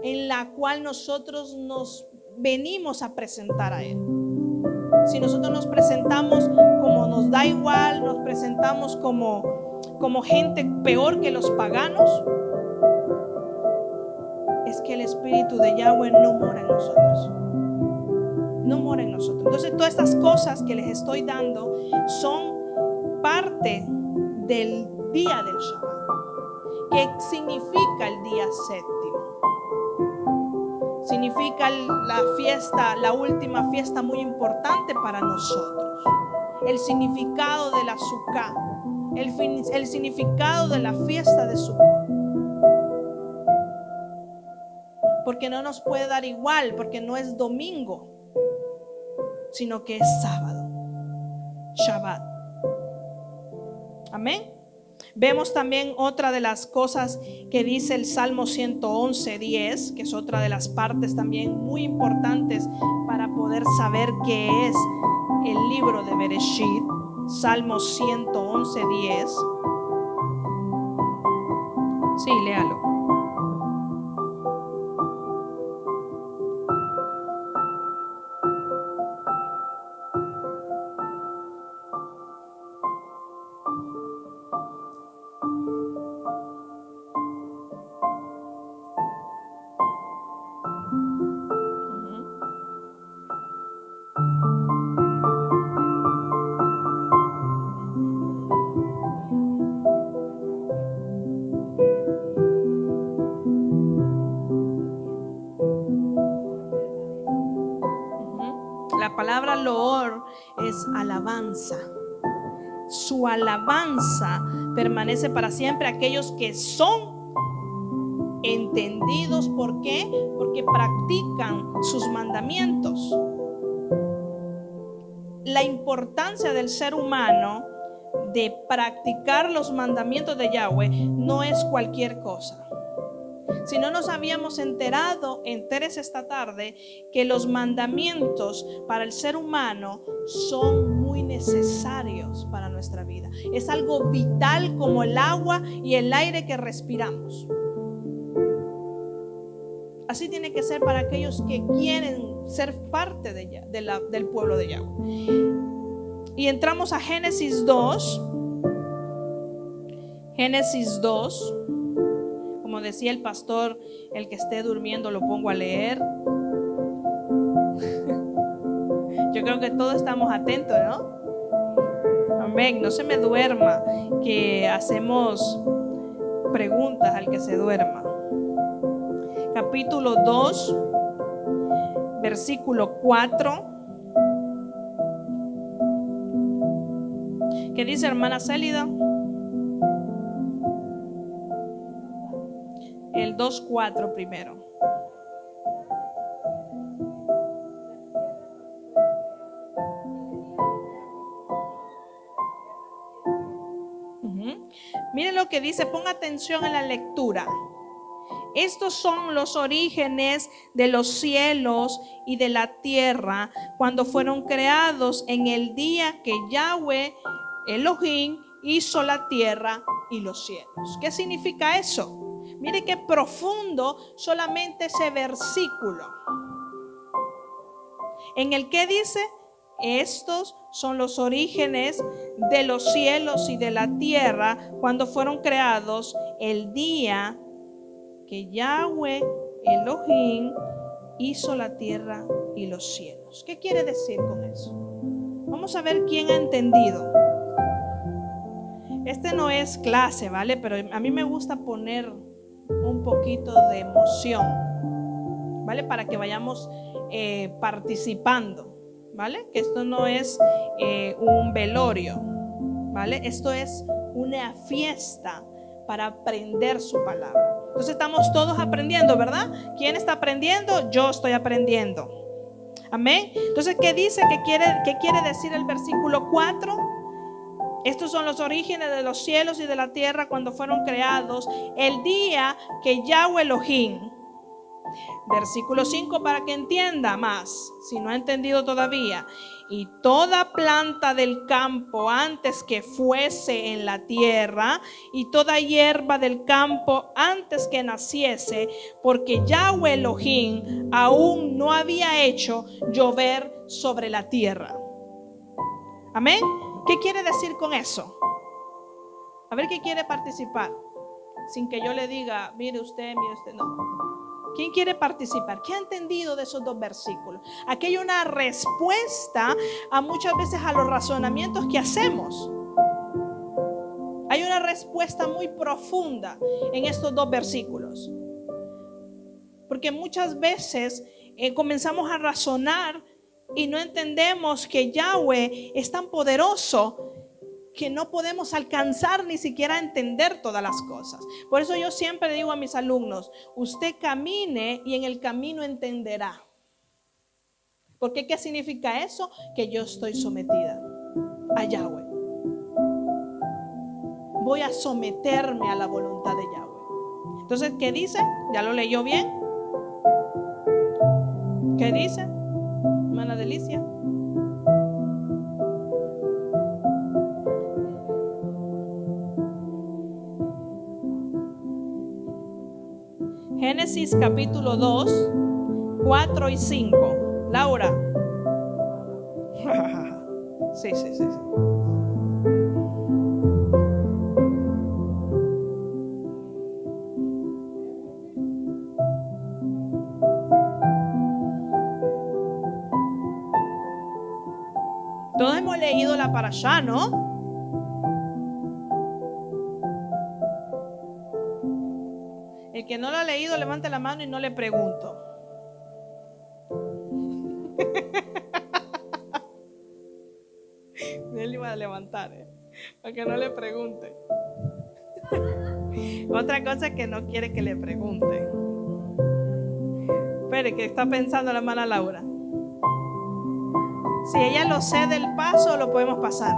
en la cual nosotros nos venimos a presentar a Él. Si nosotros nos presentamos como nos da igual, nos presentamos como gente peor que los paganos, es que el Espíritu de Yahweh no mora en nosotros. No mora en nosotros. Entonces, todas estas cosas que les estoy dando son parte del día del Shabbat. ¿Qué significa el día séptimo? Significa la fiesta, la última fiesta muy importante para nosotros. El significado de la Sukkah, el significado de la fiesta de Sukkot. Porque no nos puede dar igual, porque no es domingo, sino que es sábado, Shabbat. Amén. Vemos también otra de las cosas que dice el Salmo 111:10, que es otra de las partes también muy importantes para poder saber qué es el libro de Bereshit. Salmo 111:10. Sí, léalo. La palabra loor es alabanza. Su alabanza permanece para siempre. Aquellos que son entendidos. ¿Por qué? Porque practican sus mandamientos. La importancia del ser humano de practicar los mandamientos de Yahweh no es cualquier cosa. Si no nos habíamos enterado, enteres esta tarde que los mandamientos para el ser humano son muy necesarios para nuestra vida. Es algo vital como el agua y el aire que respiramos. Así tiene que ser para aquellos que quieren ser parte del pueblo de Yahweh. Y entramos a Génesis 2. Génesis 2. Como decía el pastor, el que esté durmiendo lo pongo a leer. Yo creo que todos estamos atentos, ¿no? Amén. No se me duerma, que hacemos preguntas al que se duerma. Capítulo 2, versículo 4. ¿Qué dice, hermana Célida? El 2:4 primero. Miren lo que dice, ponga atención en la lectura. Estos son los orígenes de los cielos y de la tierra cuando fueron creados en el día que Yahweh Elohim hizo la tierra y los cielos. ¿Qué significa eso? Mire qué profundo solamente ese versículo. En el que dice, estos son los orígenes de los cielos y de la tierra cuando fueron creados el día que Yahweh Elohim hizo la tierra y los cielos. ¿Qué quiere decir con eso? Vamos a ver quién ha entendido. Este no es clase, ¿vale? Pero a mí me gusta poner un poquito de emoción, ¿vale? Para que vayamos participando, ¿vale? Que esto no es un velorio, ¿vale? Esto es una fiesta para aprender su palabra. Entonces estamos todos aprendiendo, ¿verdad? ¿Quién está aprendiendo? Yo estoy aprendiendo. Amén. Entonces, ¿qué dice? ¿Qué quiere decir el versículo 4? Estos son los orígenes de los cielos y de la tierra cuando fueron creados el día que Yahweh Elohim. Versículo 5 para que entienda más, si no ha entendido todavía. Y toda planta del campo antes que fuese en la tierra, y toda hierba del campo antes que naciese, porque Yahweh Elohim aún no había hecho llover sobre la tierra. Amén. ¿Qué quiere decir con eso? A ver, ¿qué quiere participar? Sin que yo le diga, mire usted, no. ¿Quién quiere participar? ¿Qué ha entendido de esos dos versículos? Aquí hay una respuesta a muchas veces a los razonamientos que hacemos. Hay una respuesta muy profunda en estos dos versículos. Porque muchas veces comenzamos a razonar y no entendemos que Yahweh es tan poderoso que no podemos alcanzar ni siquiera a entender todas las cosas. Por eso yo siempre digo a mis alumnos, usted camine y en el camino entenderá. ¿Por qué? ¿Qué significa eso? Que yo estoy sometida a Yahweh. Voy a someterme a la voluntad de Yahweh. Entonces, ¿qué dice? ¿Ya lo leyó bien? ¿Qué dice? Hermana Delicia. Génesis capítulo 2, 4 y 5. Laura. Sí. Todos hemos leído la parashá, ¿no? El que no lo ha leído, levante la mano y no le pregunto. Él iba a levantar, para que no le pregunte. Otra cosa que no quiere que le pregunte. Espere, ¿qué está pensando la hermana Laura? Si ella lo cede el paso, lo podemos pasar.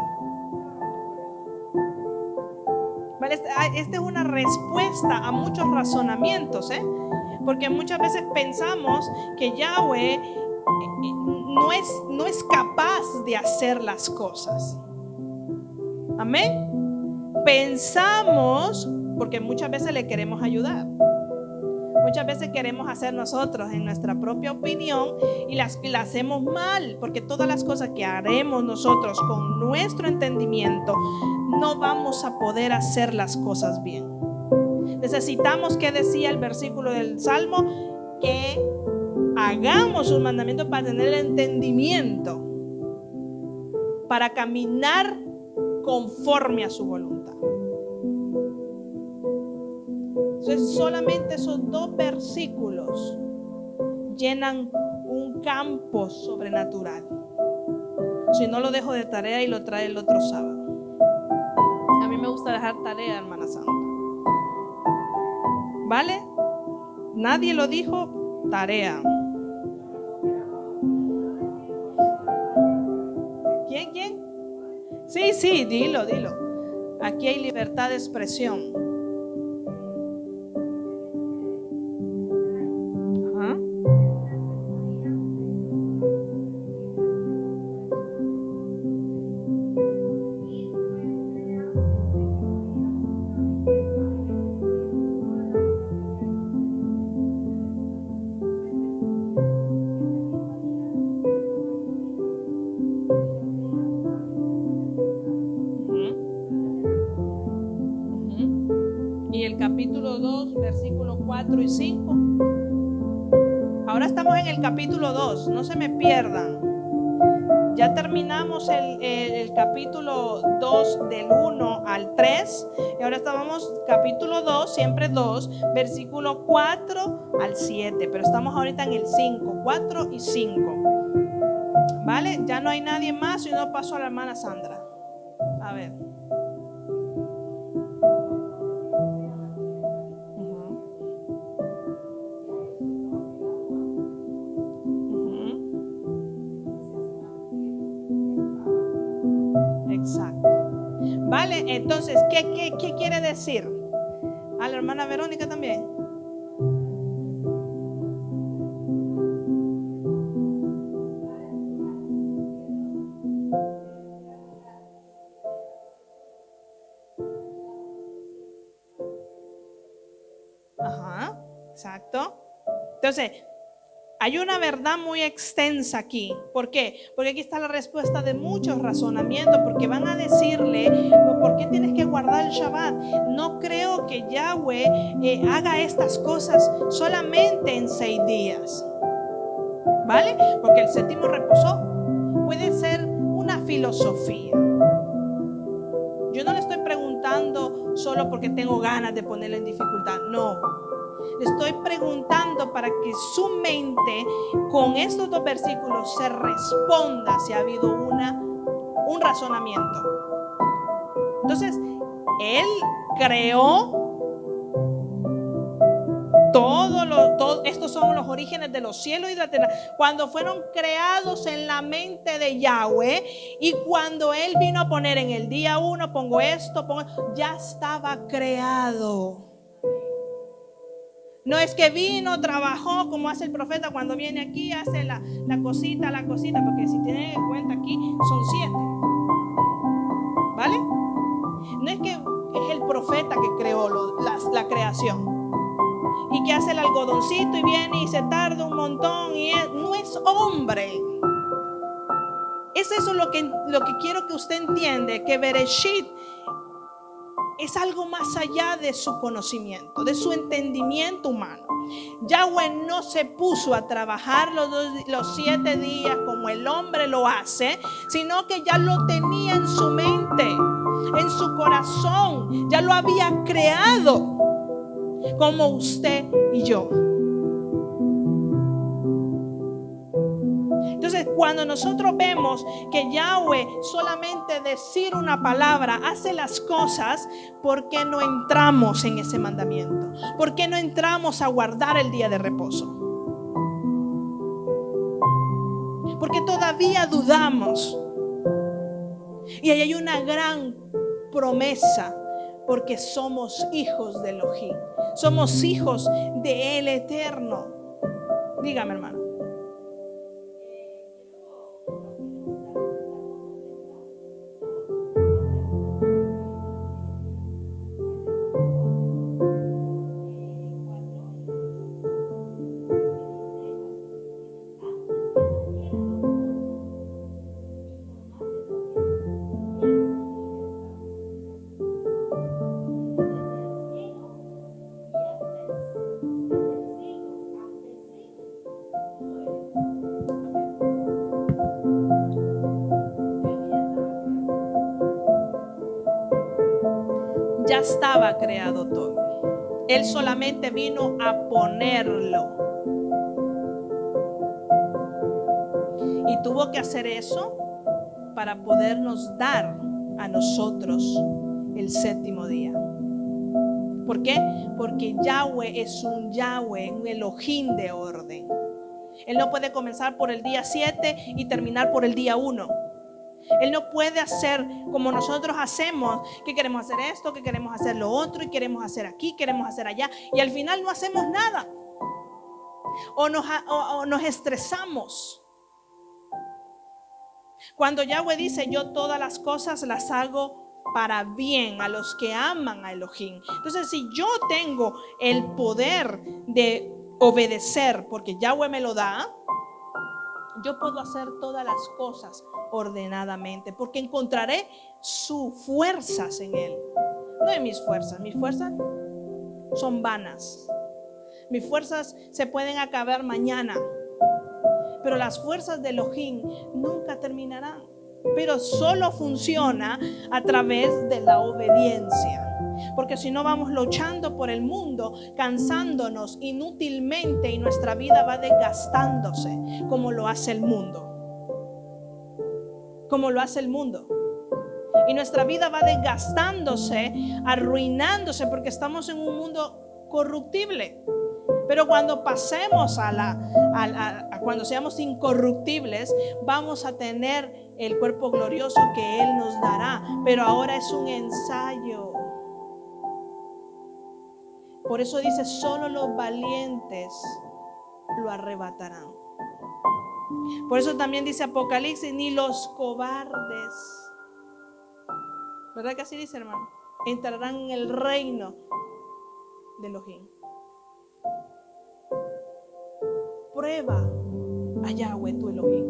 Vale, esta es una respuesta a muchos razonamientos, porque muchas veces pensamos que Yahweh no es capaz de hacer las cosas. Amén. Pensamos, porque muchas veces le queremos ayudar. Muchas veces queremos hacer nosotros en nuestra propia opinión y la hacemos mal, porque todas las cosas que haremos nosotros con nuestro entendimiento no vamos a poder hacer las cosas bien. Necesitamos, que decía el versículo del Salmo, que hagamos sus mandamientos para tener el entendimiento, para caminar conforme a su voluntad. Entonces, solamente esos 2 versículos llenan un campo sobrenatural. Si no, lo dejo de tarea y lo trae el otro sábado. A mí me gusta dejar tarea, hermana Santa. ¿Vale? Nadie lo dijo, tarea. ¿Quién? Sí, dilo. Aquí hay libertad de expresión. Y el capítulo 2, versículos 4 y 5. Ahora estamos en el capítulo 2, no se me pierdan. Ya terminamos el capítulo 2 del 1 al 3. Y ahora estamos capítulo 2, siempre 2, versículo 4 al 7. Pero estamos ahorita en el 5, 4 y 5. ¿Vale? Ya no hay nadie más y no paso a la hermana Sandra. A ver. Exacto. Vale, entonces, ¿qué quiere decir? A la hermana Verónica también. Ajá, exacto. Entonces, hay una verdad muy extensa aquí. ¿Por qué? Porque aquí está la respuesta de muchos razonamientos, porque van a decirle, ¿por qué tienes que guardar el Shabbat? No creo que Yahweh haga estas cosas solamente en 6 días. ¿Vale? Porque el séptimo reposó. Puede ser una filosofía. Yo no le estoy preguntando solo porque tengo ganas de ponerle en dificultad. No. Le estoy preguntando para que su mente con estos 2 versículos se responda si ha habido un razonamiento. Entonces, Él creó estos son los orígenes de los cielos y de la tierra, cuando fueron creados en la mente de Yahweh, y cuando Él vino a poner en el día 1, ya estaba creado. No es que vino, trabajó como hace el profeta cuando viene aquí, hace la cosita, porque si tienen en cuenta aquí son 7. ¿Vale? No es que es el profeta que creó la creación y que hace el algodoncito y viene y se tarda un montón y no es hombre. Es eso lo que quiero que usted entiende, que Bereshit es algo más allá de su conocimiento, de su entendimiento humano. Yahweh no se puso a trabajar los 7 días como el hombre lo hace, sino que ya lo tenía en su mente, en su corazón. Ya lo había creado como usted y yo. Entonces, Cuando nosotros vemos que Yahweh solamente decir una palabra hace las cosas, ¿por qué no entramos en ese mandamiento? ¿Por qué no entramos a guardar el día de reposo? Porque todavía dudamos. Y ahí hay una gran promesa, porque somos hijos de Elohim, somos hijos de El Eterno. Dígame, hermano. Ya estaba creado todo. Él solamente vino a ponerlo. Y tuvo que hacer eso para podernos dar a nosotros el séptimo día. ¿Por qué? Porque Yahweh es un Yahweh, un Elohim de orden. Él no puede comenzar por el día 7 y terminar por el día 1. Él no puede hacer como nosotros hacemos, que queremos hacer esto, que queremos hacer lo otro, y queremos hacer aquí, queremos hacer allá, y al final no hacemos nada. O nos estresamos. Cuando Yahweh dice, yo todas las cosas las hago para bien a los que aman a Elohim. Entonces, si yo tengo el poder de obedecer, porque Yahweh me lo da, yo puedo hacer todas las cosas ordenadamente, porque encontraré sus fuerzas en Él. No en mis fuerzas son vanas. Mis fuerzas se pueden acabar mañana, pero las fuerzas de Elohim nunca terminarán. Pero solo funciona a través de la obediencia. Porque si no, vamos luchando por el mundo, cansándonos inútilmente, y nuestra vida va desgastándose como lo hace el mundo. Como lo hace el mundo. Y nuestra vida va desgastándose, arruinándose, porque estamos en un mundo corruptible. Pero cuando pasemos cuando seamos incorruptibles, vamos a tener el cuerpo glorioso que Él nos dará. Pero ahora es un ensayo. Por eso dice, solo los valientes lo arrebatarán. Por eso también dice Apocalipsis, ni los cobardes, ¿verdad que así dice, hermano? Entrarán en el reino de Elohim. Prueba a Yahweh tu Elohim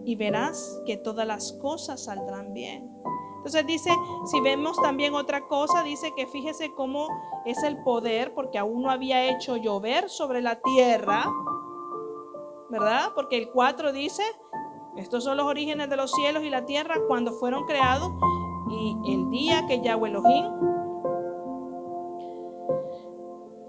y verás que todas las cosas saldrán bien. Entonces dice, si vemos también otra cosa, dice que fíjese cómo es el poder, porque aún no había hecho llover sobre la tierra, ¿verdad? Porque el 4 dice, estos son los orígenes de los cielos y la tierra cuando fueron creados, y el día que Yahweh Elohim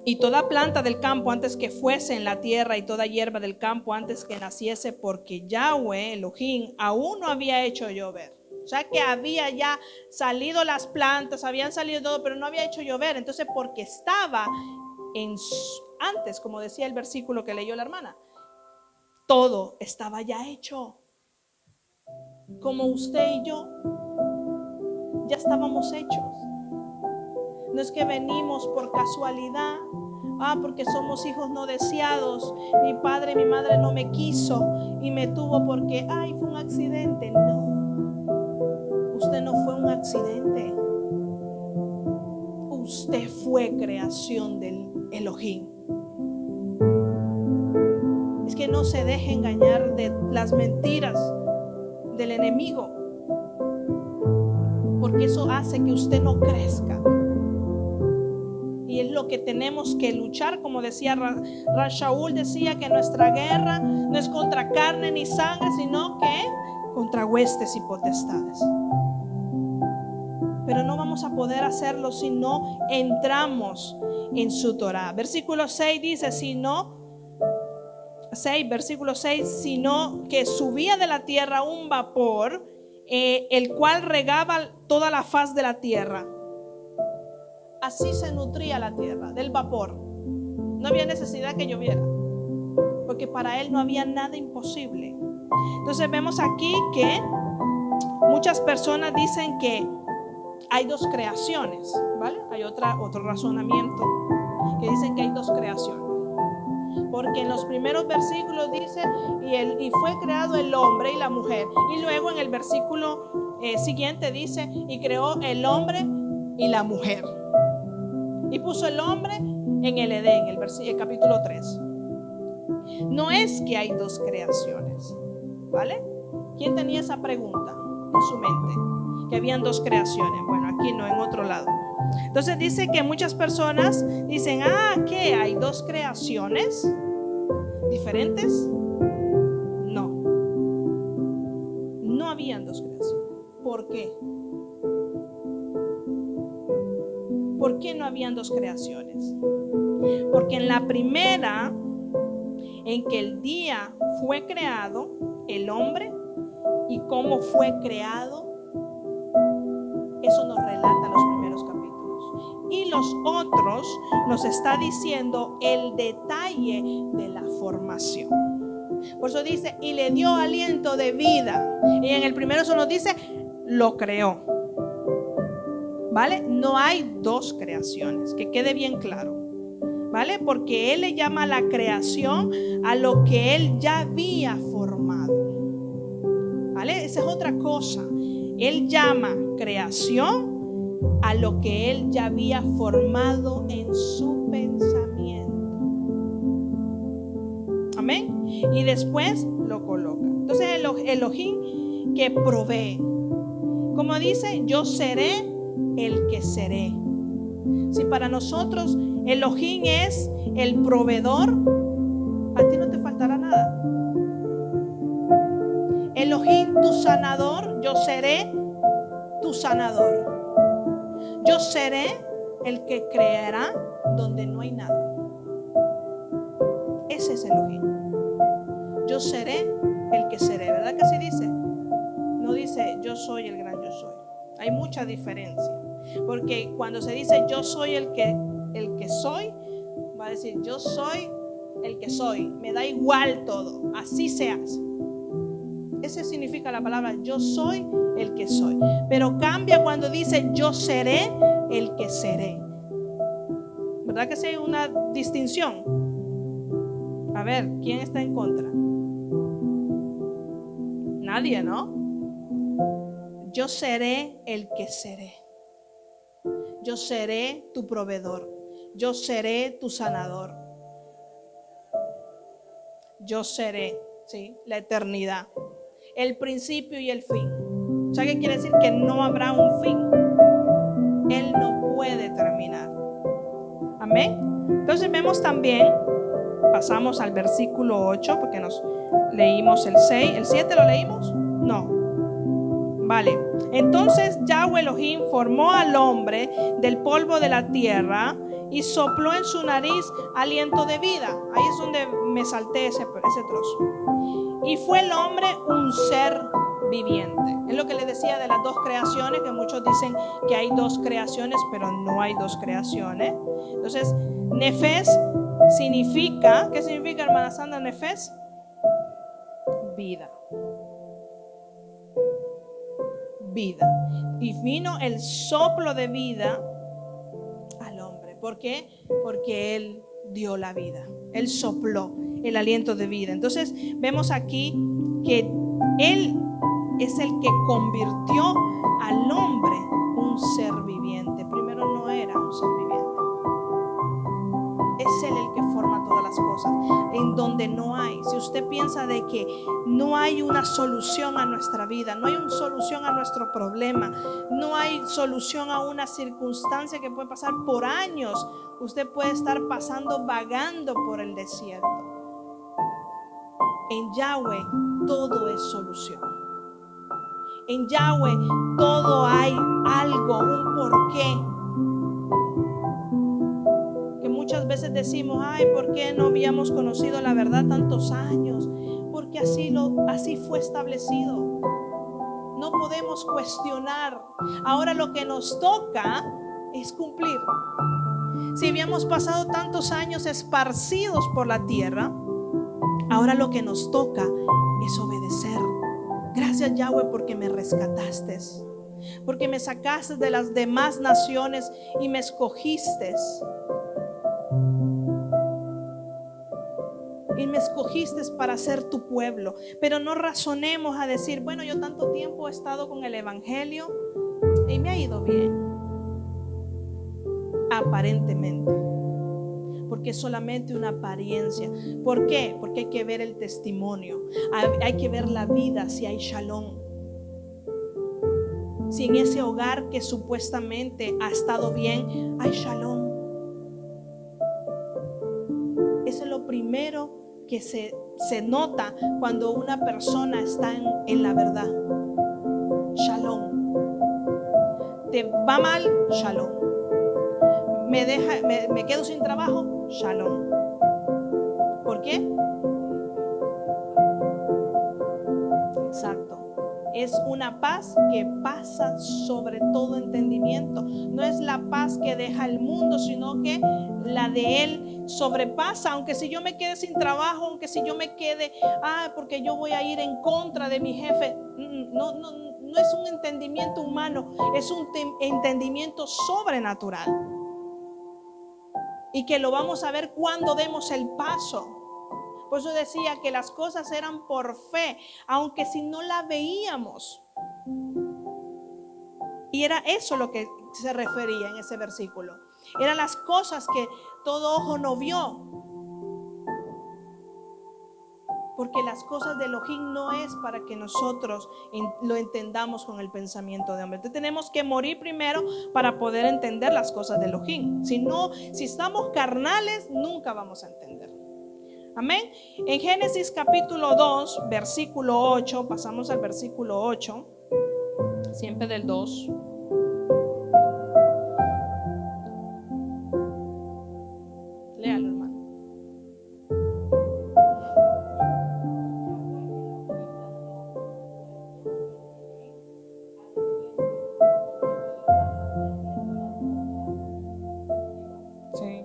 y toda planta del campo antes que fuese en la tierra, y toda hierba del campo antes que naciese, porque Yahweh Elohim aún no había hecho llover. O sea que había ya salido las plantas, habían salido todo, pero no había hecho llover. Entonces, porque estaba antes, como decía el versículo que leyó la hermana, todo estaba ya hecho. Como usted y yo ya estábamos hechos. No es que venimos por casualidad, porque somos hijos no deseados, mi padre y mi madre no me quiso y me tuvo porque fue un accidente. No, usted no fue un accidente. Usted fue creación del Elohim. Es que no se deje engañar de las mentiras del enemigo, porque eso hace que usted no crezca. Y es lo que tenemos que luchar. Como decía Shaul, decía que nuestra guerra no es contra carne ni sangre, sino que contra huestes y potestades. Pero no vamos a poder hacerlo si no entramos en su Torah. Versículo 6 dice, si no 6, versículo 6, sino que subía de la tierra un vapor, el cual regaba toda la faz de la tierra. Así se nutría la tierra, del vapor. No había necesidad que lloviera, porque para él no había nada imposible. Entonces vemos aquí que muchas personas dicen que hay dos creaciones, ¿vale? Hay otro razonamiento que dicen que hay dos creaciones. Porque en los primeros versículos dice, y fue creado el hombre y la mujer. Y luego en el versículo siguiente dice, y creó el hombre y la mujer. Y puso el hombre en el Edén, el capítulo 3. No es que hay dos creaciones, ¿vale? ¿Quién tenía esa pregunta en su mente? Que habían dos creaciones. Bueno, aquí no, en otro lado. Entonces dice que muchas personas dicen, ¿qué? ¿Hay dos creaciones diferentes? No. No habían dos creaciones. ¿Por qué? ¿Por qué no habían dos creaciones? Porque en la primera, en que el día fue creado, el hombre, y cómo fue creado, eso nos relata los primeros capítulos. Y los otros nos está diciendo el detalle de la formación. Por eso dice, y le dio aliento de vida. Y en el primero eso nos dice, lo creó. ¿Vale? No hay dos creaciones, que quede bien claro. ¿Vale? Porque él le llama la creación a lo que él ya había formado. ¿Vale? Esa es otra cosa. Él llama creación a lo que él ya había formado en su pensamiento. Amén. Y después lo coloca. Entonces Elohim que provee. Como dice, yo seré el que seré. Si para nosotros Elohim es el proveedor, a ti no te faltará nada. Elohim tu sanador, yo seré tu sanador. Yo seré el que creará donde no hay nada. Ese es Elohim. Yo seré el que seré. ¿Verdad que así dice? No dice yo soy el gran yo soy. Hay mucha diferencia. Porque cuando se dice yo soy el que soy, va a decir yo soy el que soy. Me da igual todo. Así se hace. Ese significa la palabra yo soy el que soy. Pero cambia cuando dice yo seré el que seré. ¿Verdad que sí hay una distinción? A ver, ¿quién está en contra? Nadie, ¿no? Yo seré el que seré. Yo seré tu proveedor. Yo seré tu sanador. Yo seré, ¿sí? La eternidad. El principio y el fin. ¿Sabe qué quiere decir? Que no habrá un fin. Él no puede terminar. Amén. Entonces vemos también, pasamos al versículo 8, porque nos leímos el 6. ¿El 7 lo leímos? No. Vale. Entonces Yahweh Elohim formó al hombre del polvo de la tierra y sopló en su nariz aliento de vida. Ahí es donde me salté ese trozo. Y fue el hombre un ser viviente. Es lo que le decía de las dos creaciones, que muchos dicen que hay dos creaciones, pero no hay dos creaciones. Entonces, Nefes significa, ¿qué significa, hermana Sandra, Nefes? Vida. Vida. Y vino el soplo de vida al hombre. ¿Por qué? Porque él dio la vida. Él sopló el aliento de vida. Entonces vemos aquí que él es el que convirtió al hombre un ser viviente. Primero no era un ser viviente. Es él el que forma todas las cosas. En donde no hay. Si usted piensa de que no hay una solución a nuestra vida, no hay una solución a nuestro problema, no hay solución a una circunstancia que puede pasar por años, usted puede estar pasando, vagando por el desierto. En Yahweh todo es solución. En Yahweh todo hay algo, un porqué. Que muchas veces veces decimos, ay, ¿por qué no habíamos conocido la verdad tantos años? Porque así fue establecido. No podemos cuestionar. Ahora lo que nos toca es cumplir. Si habíamos pasado tantos años esparcidos por la tierra, ahora lo que nos toca es obedecer. Gracias, Yahweh, porque me rescataste, porque me sacaste de las demás naciones y me escogiste. Y me escogiste para ser tu pueblo. Pero no razonemos a decir, bueno, yo tanto tiempo he estado con el evangelio y me ha ido bien. Aparentemente. Porque es solamente una apariencia. ¿Por qué? Porque hay que ver el testimonio. Hay que ver la vida, si hay shalom. Si en ese hogar que supuestamente ha estado bien, hay shalom. Eso es lo primero que se nota cuando una persona está en la verdad. Shalom. Te va mal, shalom. Me quedo sin trabajo, shalom. ¿Por qué? Exacto. Es una paz que pasa sobre todo entendimiento. No es la paz que deja el mundo, sino que la de Él sobrepasa. Aunque si yo me quede sin trabajo, aunque si yo me quede, porque yo voy a ir en contra de mi jefe. No es un entendimiento humano, es un entendimiento sobrenatural. Y que lo vamos a ver cuando demos el paso. Por eso decía que las cosas eran por fe, aunque si no la veíamos. Y era eso lo que se refería en ese versículo. Eran las cosas que todo ojo no vio. Porque las cosas de Elohim no es para que nosotros lo entendamos con el pensamiento de hombre. Entonces tenemos que morir primero para poder entender las cosas de Elohim. Si estamos carnales, nunca vamos a entender. Amén. En Génesis capítulo 2, versículo 8, pasamos al versículo 8, siempre del 2. Léalo, hermano. Sí.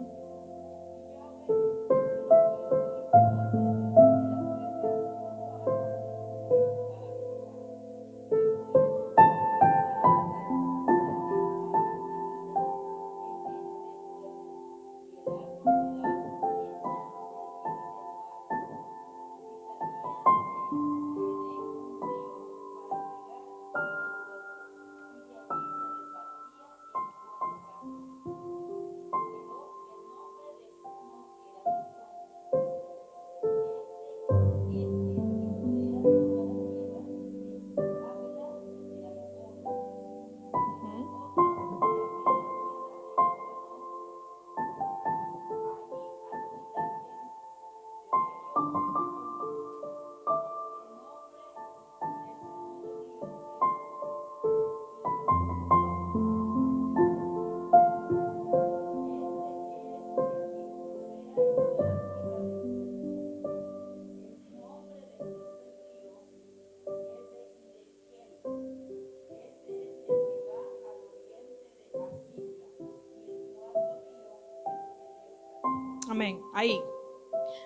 Amén. Ahí.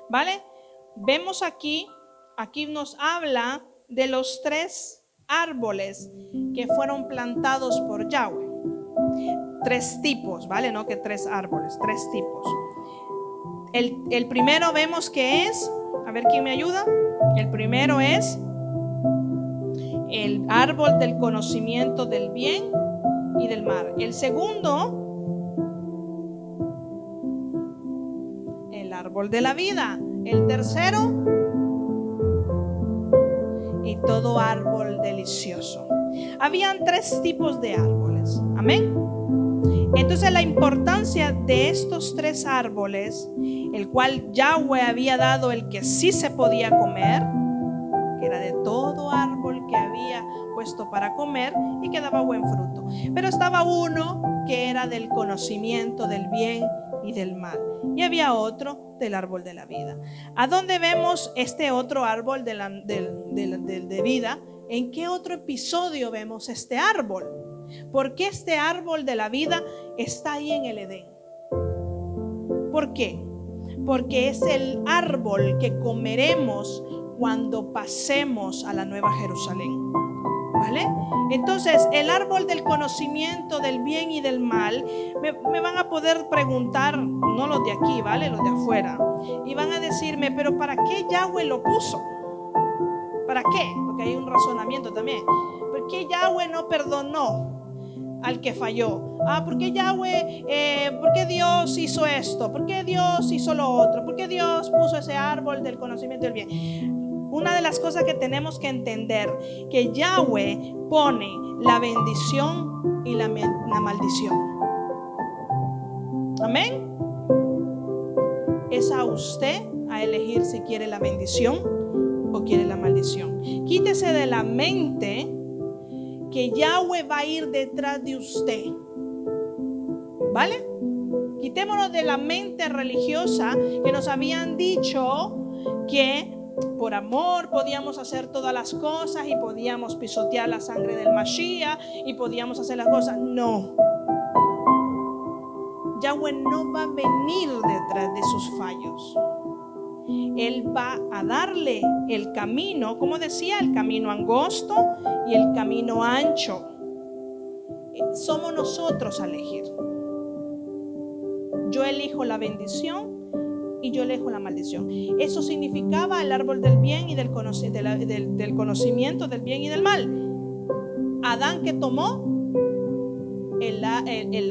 ¿Vale? Vemos aquí nos habla de los 3 árboles que fueron plantados por Yahweh. 3 tipos, ¿vale? No que 3 árboles, 3 tipos. El primero vemos que es, a ver quién me ayuda. El primero es el árbol del conocimiento del bien y del mal. El segundo, el árbol de la vida. El tercero, y todo árbol delicioso. Habían 3 tipos de árboles. Amén. Entonces la importancia de estos 3 árboles, el cual Yahweh había dado el que sí se podía comer, que era de todo árbol que había puesto para comer y que daba buen fruto. Pero estaba uno que era del conocimiento del bien y del mal. Y había otro del árbol de la vida. ¿A dónde vemos este otro árbol de vida? ¿En qué otro episodio vemos este árbol? ¿Por qué este árbol de la vida está ahí en el Edén? ¿Por qué? Porque es el árbol que comeremos cuando pasemos a la Nueva Jerusalén. ¿Vale? Entonces, el árbol del conocimiento del bien y del mal, me van a poder preguntar, no los de aquí, ¿vale? Los de afuera. Y van a decirme, pero ¿para qué Yahweh lo puso? ¿Para qué? Porque hay un razonamiento también. ¿Por qué Yahweh no perdonó al que falló? ¿Por qué Yahweh, por qué Dios hizo esto? ¿Por qué Dios hizo lo otro? ¿Por qué Dios puso ese árbol del conocimiento del bien? Una de las cosas que tenemos que entender, que Yahweh pone la bendición y la maldición. Amén. Es a usted a elegir si quiere la bendición o quiere la maldición. Quítese de la mente que Yahweh va a ir detrás de usted. ¿Vale? Quitémonos de la mente religiosa que nos habían dicho que por amor podíamos hacer todas las cosas y podíamos pisotear la sangre del Mashiach y podíamos hacer las cosas. No. Yahweh no va a venir detrás de sus fallos. Él va a darle el camino, como decía, el camino angosto y el camino ancho. Somos nosotros a elegir. Yo elijo la bendición y yo elijo la maldición. Eso significaba el árbol del bien y del conocimiento del bien y del mal. Adán, que tomó el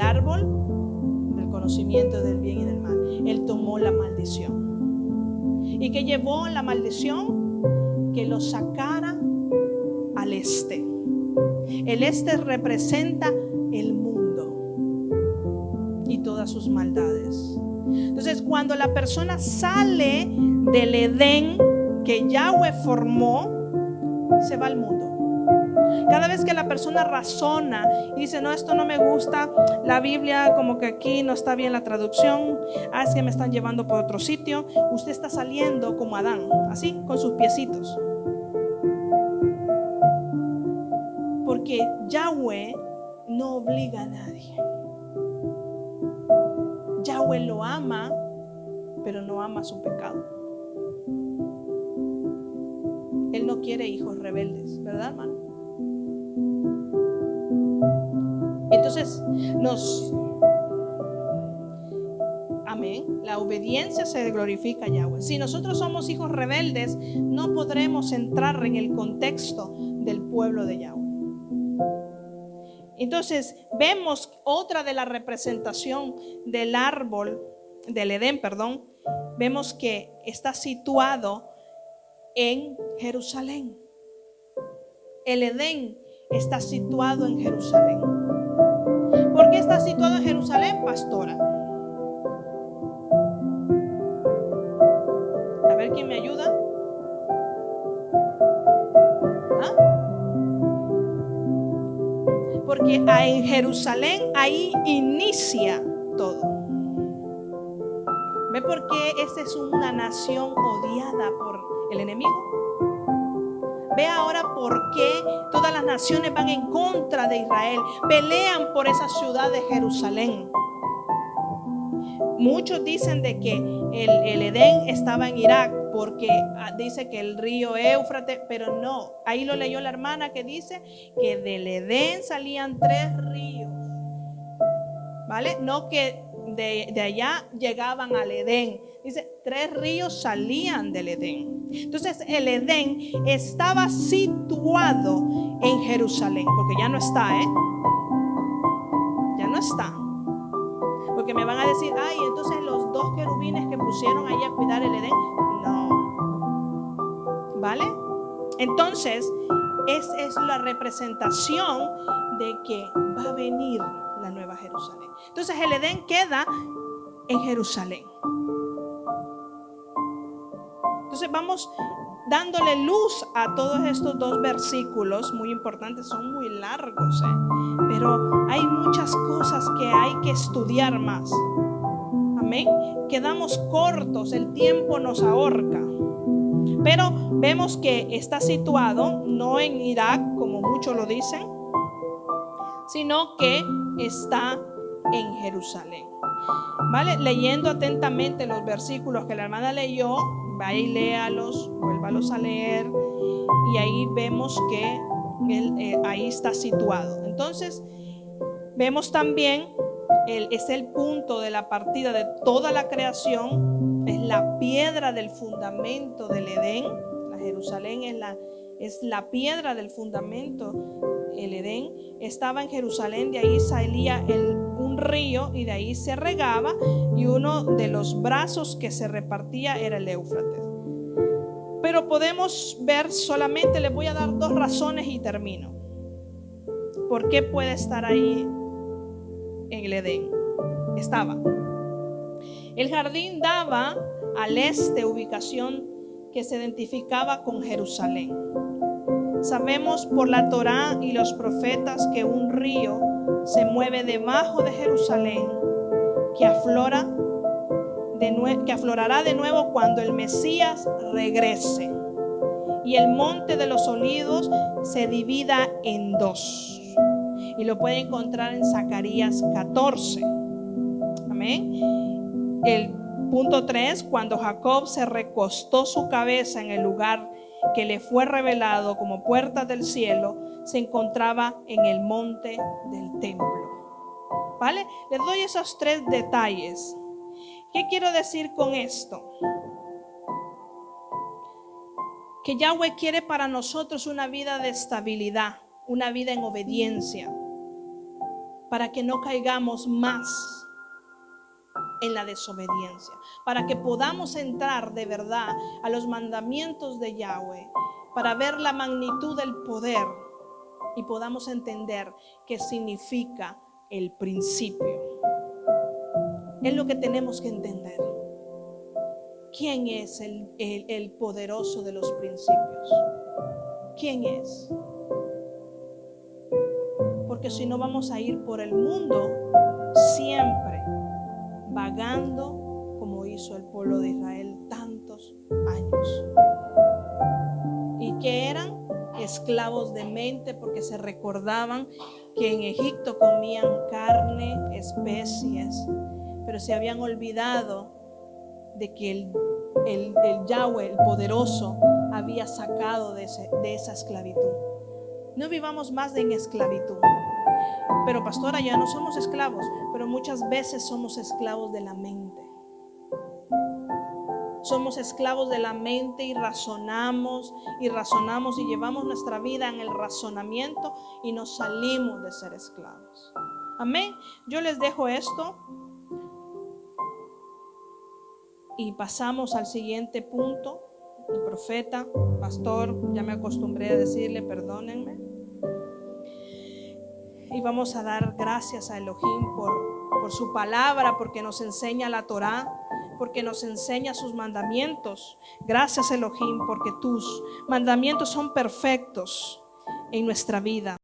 árbol del conocimiento del bien y del mal, él tomó la maldición. ¿Y qué llevó la maldición? Que lo sacara al este. El este representa el mundo y todas sus maldades. Entonces, cuando la persona sale del Edén que Yahweh formó, se va al mundo. Cada vez que la persona razona y dice, no, esto no me gusta, la Biblia como que aquí no está bien la traducción, es que me están llevando por otro sitio, usted está saliendo como Adán, así, con sus piecitos. Porque Yahweh no obliga a nadie. Yahweh lo ama, pero no ama su pecado. Él no quiere hijos rebeldes, ¿verdad, hermano? Entonces, amén, la obediencia se glorifica a Yahweh. Si nosotros somos hijos rebeldes, no podremos entrar en el contexto del pueblo de Yahweh. Entonces vemos otra de la representación del árbol del Edén, vemos que está situado en Jerusalén. El Edén está situado en Jerusalén. ¿Por qué está situado en Jerusalén, pastora? A ver quién me ayuda. Porque en Jerusalén ahí inicia todo. ¿Ve por qué esta es una nación odiada por el enemigo? Ve ahora por qué todas las naciones van en contra de Israel, pelean por esa ciudad de Jerusalén. Muchos dicen de que el Edén estaba en Irak porque dice que el río Éufrates, pero no, ahí lo leyó la hermana que dice que del Edén salían 3 ríos, ¿vale? No que de allá llegaban al Edén, dice 3 ríos salían del Edén. Entonces el Edén estaba situado en Jerusalén, porque ya no está, ya no está. Porque me van a decir, ay, entonces los 2 querubines que pusieron ahí a cuidar el Edén, no. ¿Vale? Entonces, esa es la representación de que va a venir la nueva Jerusalén. Entonces, el Edén queda en Jerusalén. Entonces, vamos dándole luz a todos estos 2 versículos muy importantes, son muy largos, pero hay muchas cosas que hay que estudiar más. Amén. Quedamos cortos, el tiempo nos ahorca. Pero vemos que está situado no en Irak, como muchos lo dicen, sino que está en Jerusalén. ¿Vale? Leyendo atentamente los versículos que la hermana leyó, vaya y léalos, vuélvalos a leer, y ahí vemos que ahí está situado. Entonces, vemos también, es el punto de la partida de toda la creación, es la piedra del fundamento del Edén. La Jerusalén es la piedra del fundamento. El Edén estaba en Jerusalén, de ahí salía un río y de ahí se regaba, y uno de los brazos que se repartía era el Éufrates. Pero podemos ver solamente, les voy a dar 2 razones y termino. ¿Por qué puede estar ahí en el Edén? El jardín daba al este, ubicación que se identificaba con Jerusalén. Sabemos por la Torá y los profetas que un río se mueve debajo de Jerusalén, que aflorará de nuevo cuando el Mesías regrese y el monte de los olivos se divida en 2. Y lo puede encontrar en Zacarías 14. Amén. El punto 3, cuando Jacob se recostó su cabeza en el lugar que le fue revelado como puerta del cielo, se encontraba en el monte del templo. ¿Vale? Les doy esos 3 detalles. ¿Qué quiero decir con esto? Que Yahweh quiere para nosotros una vida de estabilidad, una vida en obediencia, para que no caigamos más en la desobediencia, para que podamos entrar de verdad a los mandamientos de Yahweh, para ver la magnitud del poder y podamos entender qué significa el principio. Es lo que tenemos que entender. ¿Quién es el poderoso de los principios? ¿Quién es? Porque si no, vamos a ir por el mundo siempre vagando como hizo el pueblo de Israel tantos años. Y que eran esclavos de mente, porque se recordaban que en Egipto comían carne, especies, pero se habían olvidado de que el Yahweh, el poderoso, había sacado de esa esclavitud. No vivamos más en esclavitud. Pero pastora, ya no somos esclavos, pero muchas veces somos esclavos de la mente. Somos esclavos de la mente y razonamos y llevamos nuestra vida en el razonamiento y nos salimos de ser esclavos. Amén. Yo les dejo esto y pasamos al siguiente punto. El profeta, pastor, ya me acostumbré a decirle, perdónenme. Y vamos a dar gracias a Elohim por su palabra, porque nos enseña la Torá, porque nos enseña sus mandamientos. Gracias, Elohim, porque tus mandamientos son perfectos en nuestra vida.